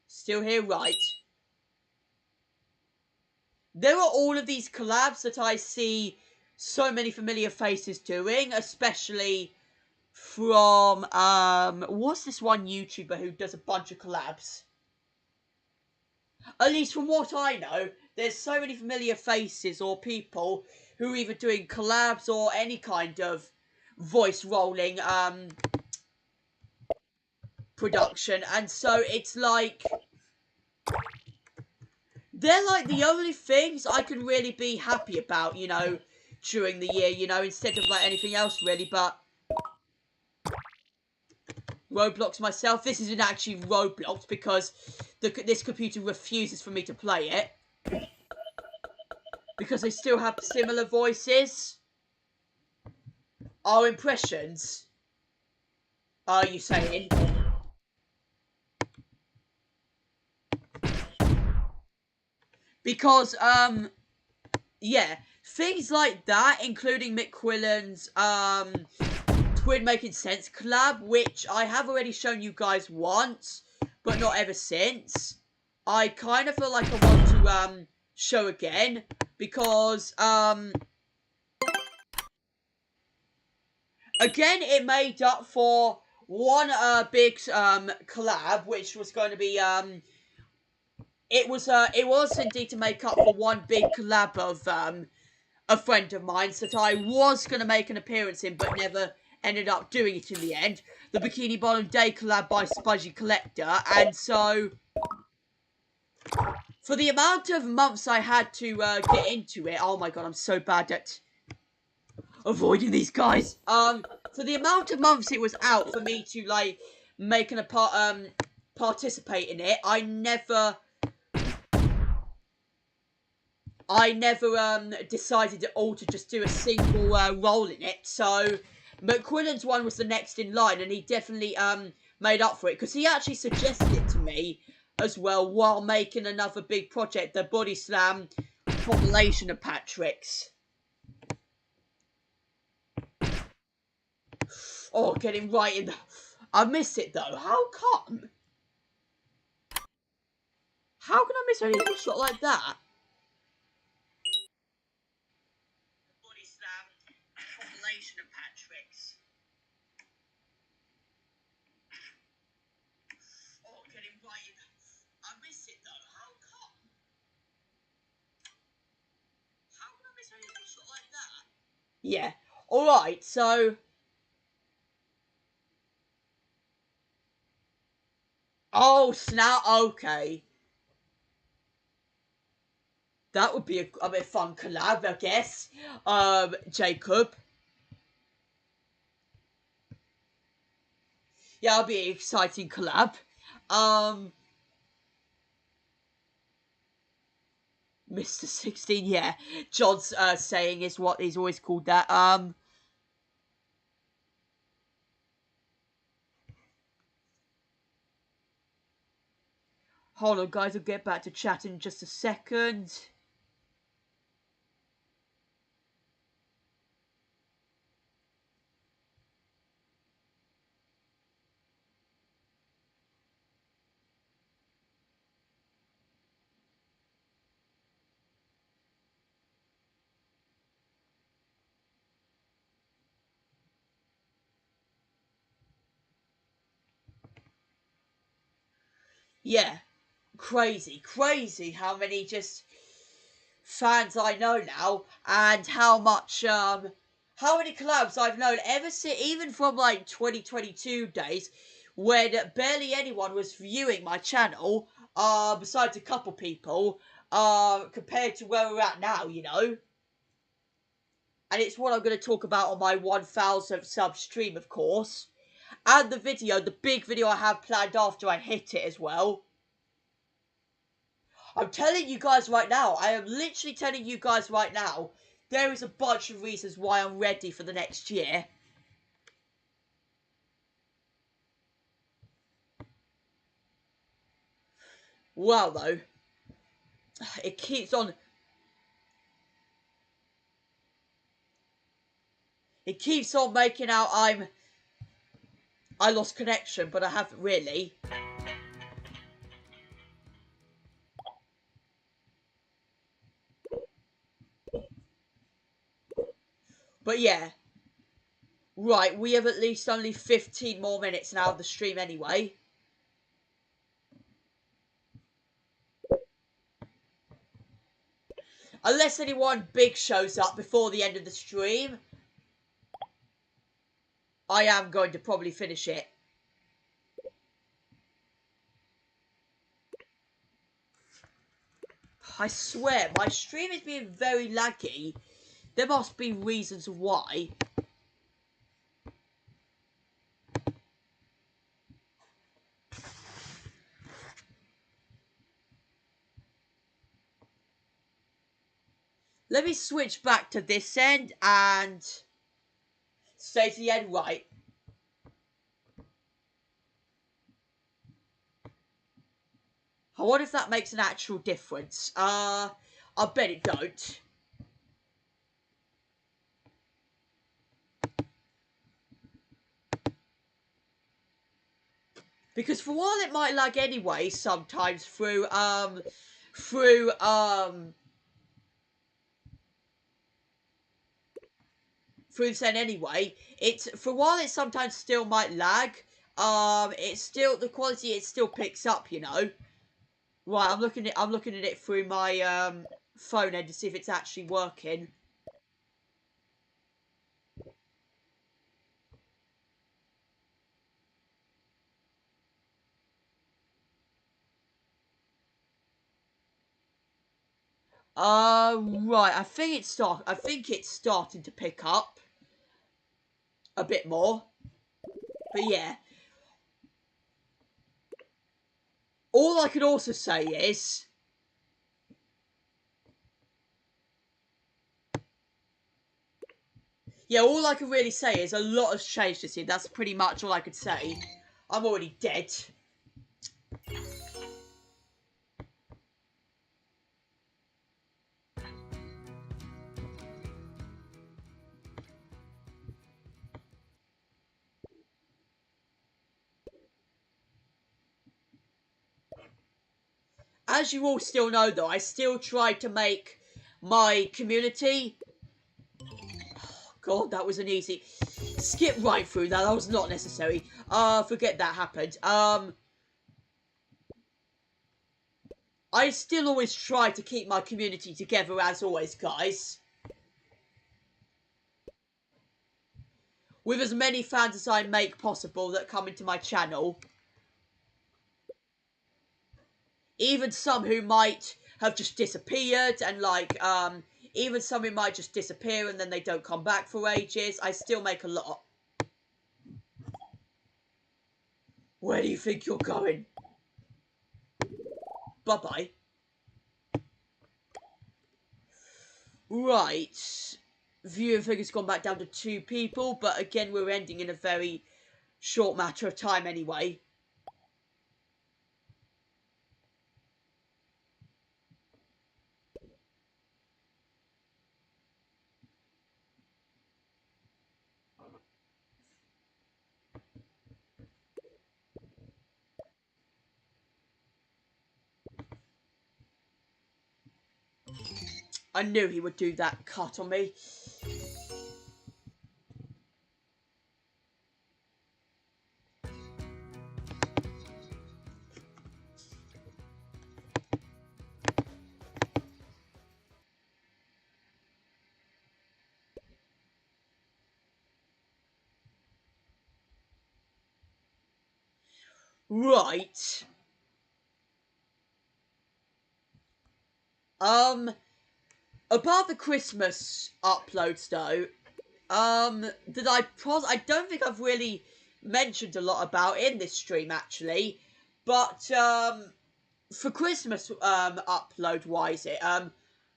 still here, right. There are all of these collabs that I see so many familiar faces doing. Especially from, what's this one YouTuber who does a bunch of collabs? At least from what I know, there's so many familiar faces or people who are either doing collabs or any kind of voice rolling production. And so it's like, they're like the only things I can really be happy about, you know, during the year, you know, instead of like anything else really. But Roblox myself, this isn't actually Roblox because this computer refuses for me to play it. Because they still have similar voices. Our impressions, are you saying? Because, yeah, things like that, including McQuillan's, Squid Making Sense collab, which I have already shown you guys once, but not ever since. I kind of feel like I want to, show again, because, again, it made up for one, big, collab, which was going to be, it was indeed to make up for one big collab of, a friend of mine's that I was going to make an appearance in, but never ended up doing it in the end. The Bikini Bottom Day collab by Spudgy Collector. And so, for the amount of months I had to get into it, oh my god, I'm so bad at avoiding these guys. For the amount of months it was out for me to like make an participate in it, I never decided at all to just do a single role in it. So McQuillan's one was the next in line, and he definitely made up for it because he actually suggested it to me as well while making another big project, the Body Slam compilation of Patrick's. Oh, getting right in the... I missed it though. How come? How can I miss a little shot like that? Body Slam compilation of Patrick's. Oh, getting right in... I missed it though. How come? How can I miss a little shot like that? Yeah. Alright, so... Oh, snap. Okay. That would be a bit fun collab, I guess. Jacob. Yeah, that'll be an exciting collab. Mr. 16, yeah. John's saying is what he's always called that. Hold on, guys. I'll get back to chat in just a second. Yeah. crazy how many just fans I know now, and how many collabs I've known ever since, even from like 2022 days, when barely anyone was viewing my channel, besides a couple people, compared to where we're at now, you know. And it's what I'm going to talk about on my 1000th sub stream, of course. And the big video I have planned after I hit it as well. I'm telling you guys right now, I am literally telling you guys right now, there is a bunch of reasons why I'm ready for the next year. Well, though, it keeps on... It keeps on making out I lost connection, but I haven't really. But yeah. Right, we have at least only 15 more minutes now of the stream anyway. Unless anyone big shows up before the end of the stream, I am going to probably finish it. I swear, my stream is being very laggy. There must be reasons why. Let me switch back to this end and stay to the end right. I wonder if that makes an actual difference. I bet it don't. Because for a while it might lag anyway, sometimes through this end anyway. For a while it sometimes still might lag. The quality it still picks up, you know. Right, I'm looking at it through my phone end to see if it's actually working. Right. I think it's starting to pick up a bit more. But yeah. All I could also say is, yeah, all I can really say is a lot has changed this year. That's pretty much all I could say. I'm already dead. As you all still know, though, I still try to make my community... Oh, God, that was an easy... Skip right through that. That was not necessary. Forget that happened. I still always try to keep my community together, as always, guys. With as many fans as I make possible that come into my channel. Even some who might have just disappeared, and like, even some who might just disappear and then they don't come back for ages. I still make a lot. Where do you think you're going? Bye-bye. Right. Viewing figure's gone back down to 2 people, but again, we're ending in a very short matter of time anyway. I knew he would do that cut on me. Right. About the Christmas uploads though, that I don't think I've really mentioned a lot about in this stream actually, but for Christmas upload wise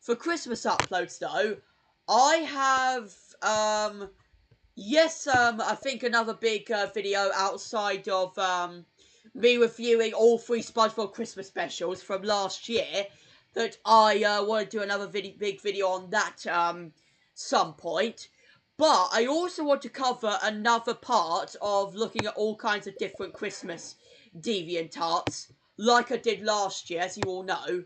for Christmas uploads though, I have yes I think another big video outside of me reviewing all 3 SpongeBob Christmas specials from last year, that I want to do another big video on that some point. But I also want to cover another part of looking at all kinds of different Christmas DeviantArts, like I did last year, as you all know.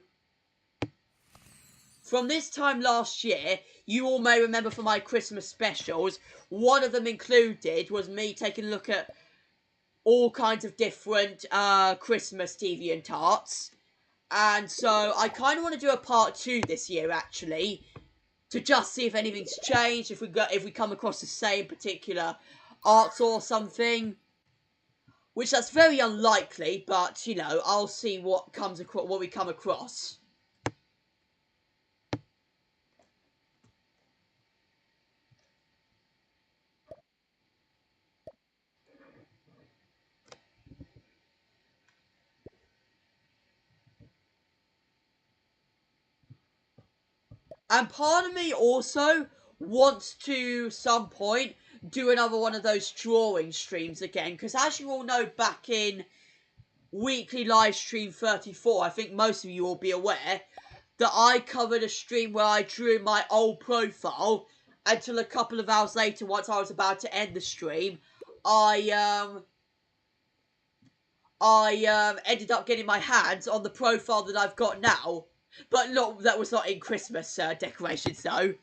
From this time last year, you all may remember from my Christmas specials, one of them included was me taking a look at all kinds of different Christmas DeviantArts. And so I kind of want to do a part 2 this year actually, to just see if anything's changed, if we come across the same particular arts or something, which that's very unlikely, but you know, I'll see what we come across. And part of me also wants to, some point, do another one of those drawing streams again. Because as you all know, back in weekly live stream 34, I think most of you will be aware, that I covered a stream where I drew my old profile until a couple of hours later, once I was about to end the stream, I ended up getting my hands on the profile that I've got now. But look, that was not in Christmas decorations, though.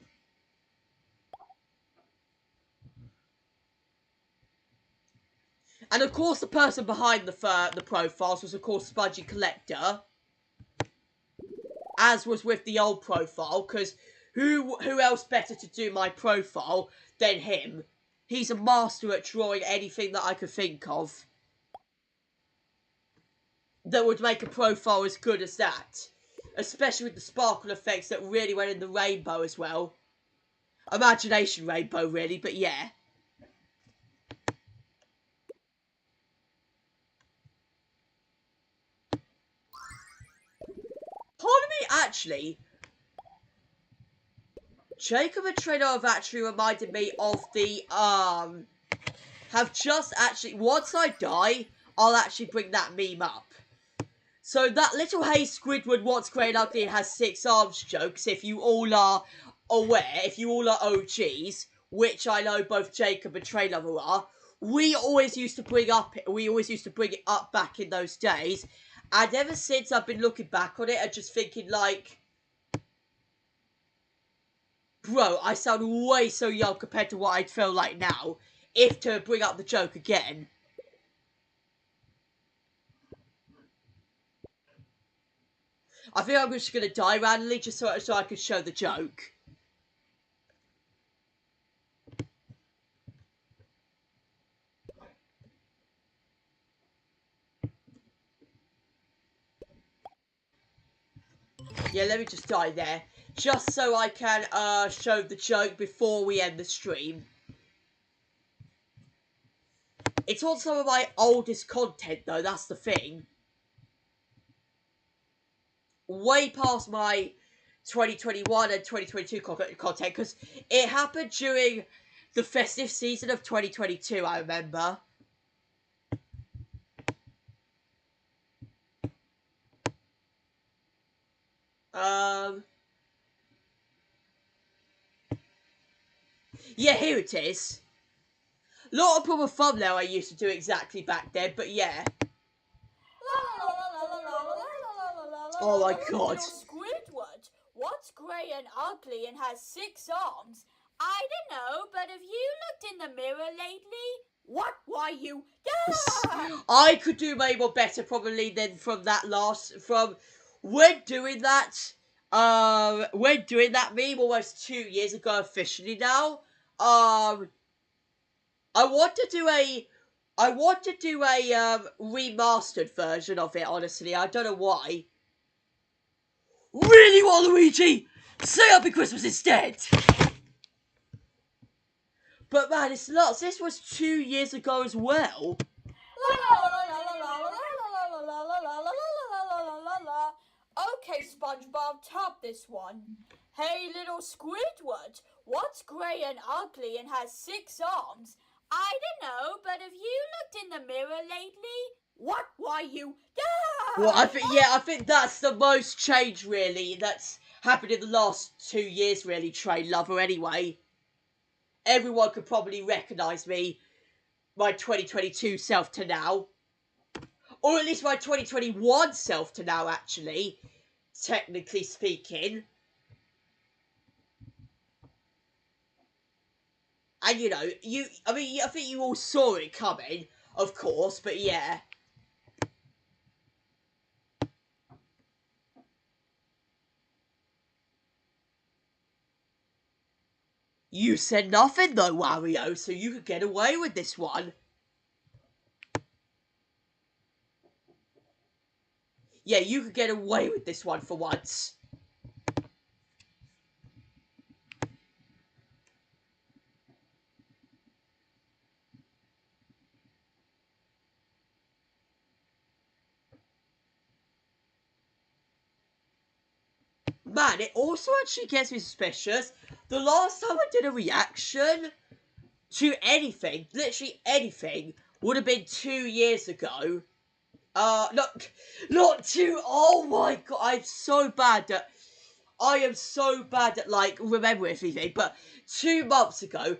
And of course, the person behind the profiles was, of course, Spudgy Collector, as was with the old profile. Because who else better to do my profile than him? He's a master at drawing anything that I could think of that would make a profile as good as that. Especially with the sparkle effects that really went in the rainbow as well. Imagination rainbow, really, but yeah. Part of me, actually, Jacob and Trino have actually reminded me of the, have just actually, once I die, I'll actually bring that meme up. So that little Hey Squidward, what's great and ugly and has 6 arms jokes, if you all are aware, if you all are OGs, which I know both Jacob and Traylover are, we always used to bring it up back in those days, and ever since I've been looking back on it and just thinking like, bro, I sound way so young compared to what I'd feel like now, if to bring up the joke again. I think I'm just going to die randomly just so I can show the joke. Yeah, let me just die there. Just so I can show the joke before we end the stream. It's on some of my oldest content though, that's the thing. Way past my 2021 and 2022 content, because it happened during the festive season of 2022, I remember. Yeah, here it is. Not a proper thumbnail I used to do exactly back then, but yeah. Oh my god. Squidward, what's grey and ugly and has 6 arms? I don't know, but have you looked in the mirror lately? What? Why you? Yeah! I could do way more better probably than from that when doing that meme almost 2 years ago officially now. I want to do I want to do a remastered version of it, honestly. I don't know why. Really, Waluigi? Say Happy Christmas instead! But man, it's nuts. This was 2 years ago as well. Okay, SpongeBob, top this one. Hey, little Squidward, what's grey and ugly and has 6 arms? I don't know, but have you looked in the mirror lately? What? Why you? Well, I think that's the most change really that's happened in the last 2 years, really, Train Lover. Anyway, everyone could probably recognise me, my 2022 self to now, or at least my 2021 self to now. Actually, technically speaking. And you know, I think you all saw it coming, of course, but yeah. You said nothing though, Wario, so you could get away with this one. Yeah, you could get away with this one for once. Man, it also actually gets me suspicious. The last time I did a reaction to anything, literally anything, would have been 2 years ago. Not two. Oh my god, I am so bad at like remembering everything. But 2 months ago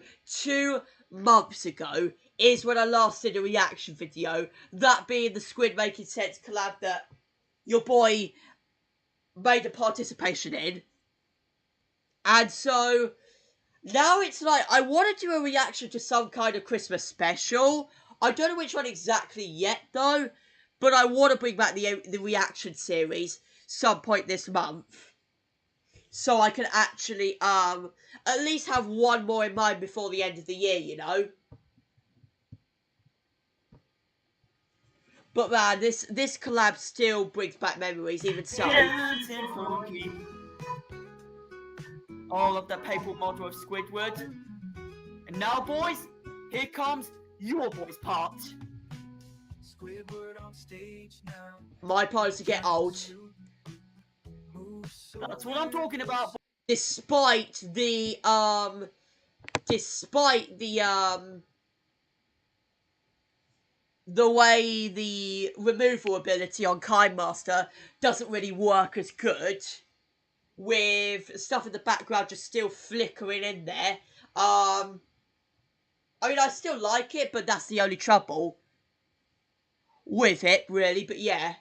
is when I last did a reaction video. That being the Squid Making Sense collab that your boy made a participation in. And so now it's like I want to do a reaction to some kind of Christmas special. I don't know which one exactly yet though, but I want to bring back the reaction series some point this month, so I can actually at least have one more in mind before the end of the year, you know. But man, this collab still brings back memories, even so. All of the paper model of Squidward. And now, boys, here comes your boys' part. Squidward on stage now. My part is to get old. That's what I'm talking about. Despite the way the removal ability on Kindmaster doesn't really work as good, with stuff in the background just still flickering in there. I mean, I still like it, but that's the only trouble with it, really. But yeah.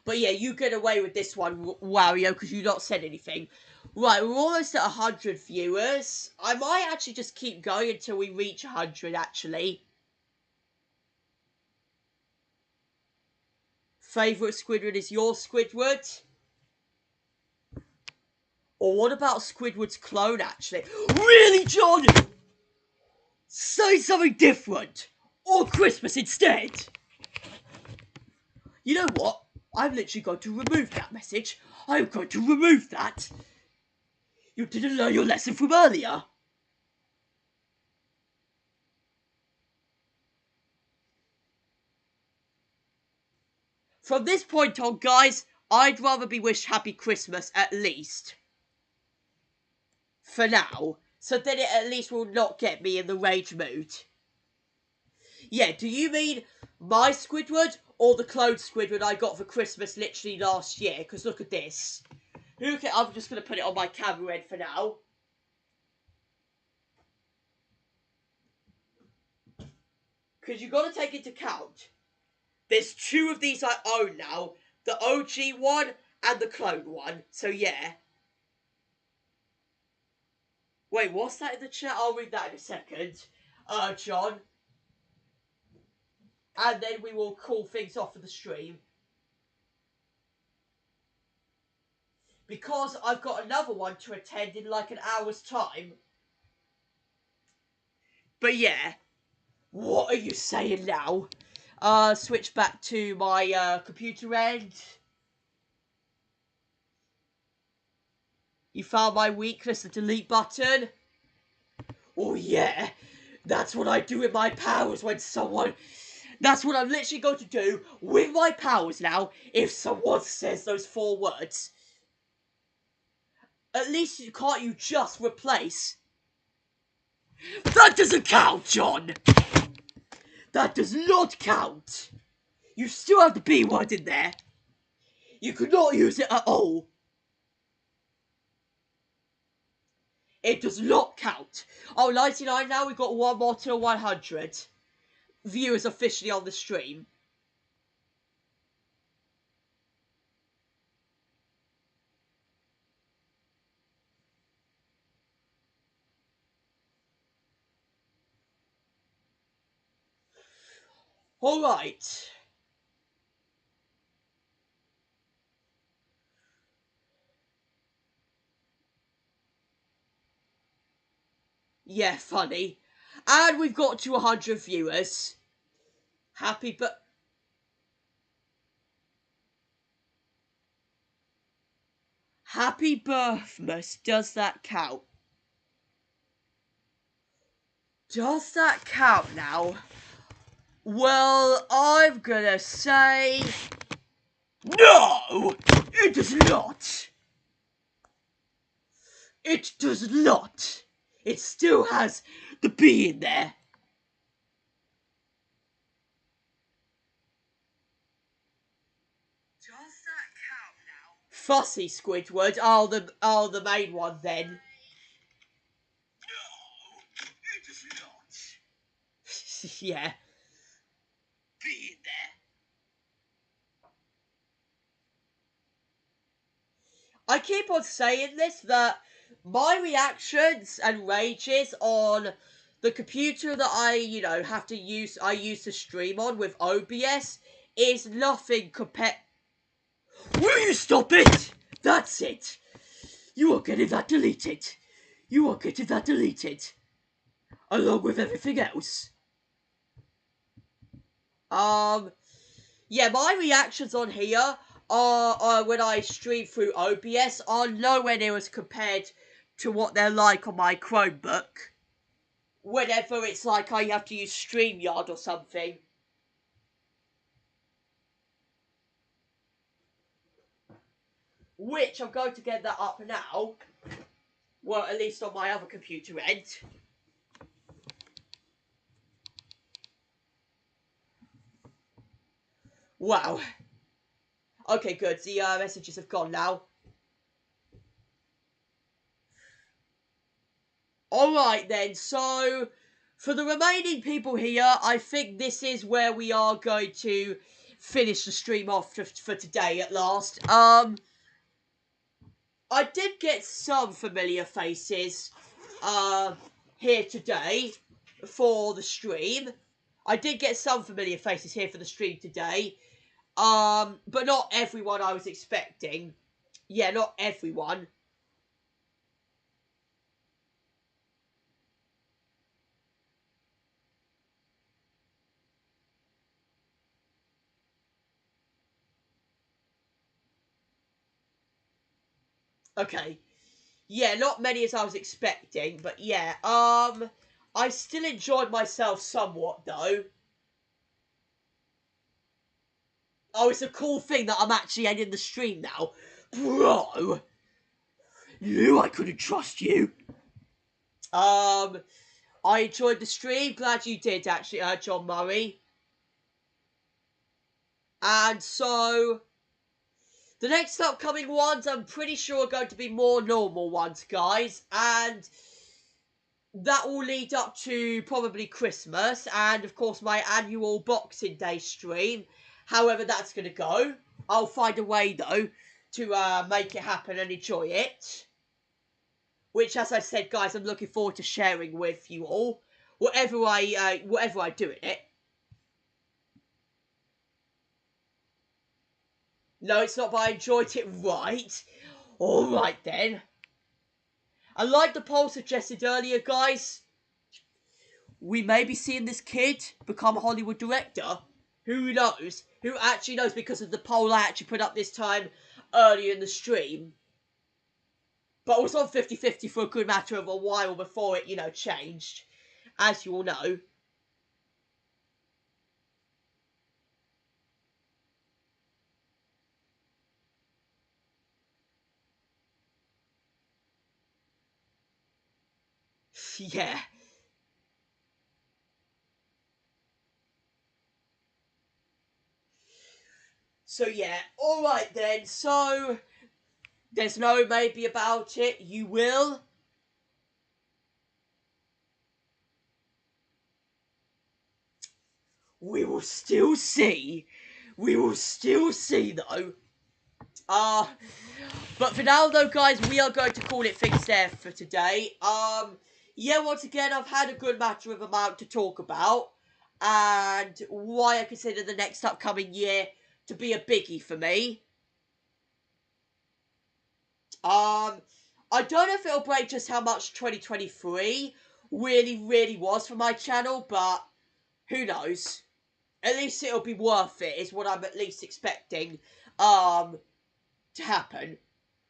But yeah, you get away with this one, Wario, because you not said anything. Right, we're almost at 100 viewers. I might actually just keep going until we reach 100, actually. Favourite Squidward is your Squidward? Or what about Squidward's clone, actually? Really, John? Say something different! Or Christmas instead! You know what? I'm literally going to remove that message. I'm going to remove that. You didn't learn your lesson from earlier. From this point on, guys, I'd rather be wished Happy Christmas at least. For now. So then it at least will not get me in the rage mood. Yeah, do you mean my Squidward or the clone Squidward I got for Christmas literally last year? Because look at this. Okay, I'm just going to put it on my camera end for now. Because you've got to take into account, there's 2 of these I own now. The OG one and the clone one. So yeah. Wait, what's that in the chat? I'll read that in a second. John. And then we will call things off for the stream. Because I've got another one to attend in like an hour's time. But yeah, what are you saying now? Switch back to my computer end. You found my weakness, the delete button? Oh yeah, that's what I do with my powers when someone... That's what I'm literally going to do with my powers now if someone says those 4 words. At least can't you just replace... That doesn't count, John! That does not count! You still have the B word in there. You could not use it at all. It does not count. Oh, 99 now, we've got 1 more to 100 viewers officially on the stream. Alright. Yeah, funny. And we've got to 100 viewers. Happy but... Happy Birthmas, does that count? Does that count now? Well, I'm gonna say... No! It does not! It does not! It still has the B in there. Does that count now? Fussy Squidward. Oh, the main one then. No, it does not. Yeah. B in there. I keep on saying this, that my reactions and rages on the computer that I use to stream on with OBS is nothing compared... Will you stop it? That's it. You are getting that deleted. You are getting that deleted. Along with everything else. Yeah, my reactions on here are when I stream through OBS are nowhere near as compared to what they're like on my Chromebook. Whenever it's like I have to use StreamYard or something. Which I'm going to get that up now. Well, at least on my other computer end. Wow. Okay, good. The messages have gone now. Alright then, so for the remaining people here, I think this is where we are going to finish the stream off for today at last. I did get some familiar faces here today for the stream. I did get some familiar faces here for the stream today. But not everyone I was expecting. Yeah, not everyone. Okay. Yeah, not many as I was expecting, but yeah, I still enjoyed myself somewhat, though. Oh, it's a cool thing that I'm actually ending the stream now. Bro! Knew I couldn't trust you. I enjoyed the stream. Glad you did, actually, John Murray. And so... the next upcoming ones, I'm pretty sure are going to be more normal ones, guys. And that will lead up to probably Christmas. And, of course, my annual Boxing Day stream. However that's going to go. I'll find a way, though, to make it happen and enjoy it. Which, as I said, guys, I'm looking forward to sharing with you all. Whatever I do in it. No, it's not, but I enjoyed it, right? Alright then. And like the poll suggested earlier, guys, we may be seeing this kid become a Hollywood director. Who knows? Who actually knows, because of the poll I actually put up this time earlier in the stream. But it was on 50-50 for a good matter of a while before it, you know, changed. As you all know. Yeah. So yeah, alright then, so there's no maybe about it, you will. We will still see. We will still see though. But for now though, guys, we are going to call it things there for today. Yeah, once again, I've had a good matter of amount to talk about, and why I consider the next upcoming year to be a biggie for me. I don't know if it'll break just how much 2023 really was for my channel, but who knows? At least it'll be worth it, is what I'm at least expecting, to happen.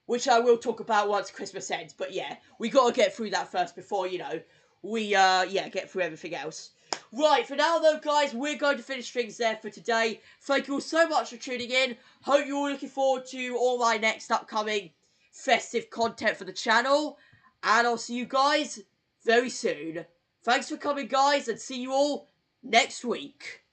Which I will talk about once Christmas ends, but yeah, we gotta get through that first before, you know, we, get through everything else. Right, for now though, guys, we're going to finish things there for today. Thank you all so much for tuning in. Hope you're all looking forward to all my next upcoming festive content for the channel. And I'll see you guys very soon. Thanks for coming, guys, and see you all next week.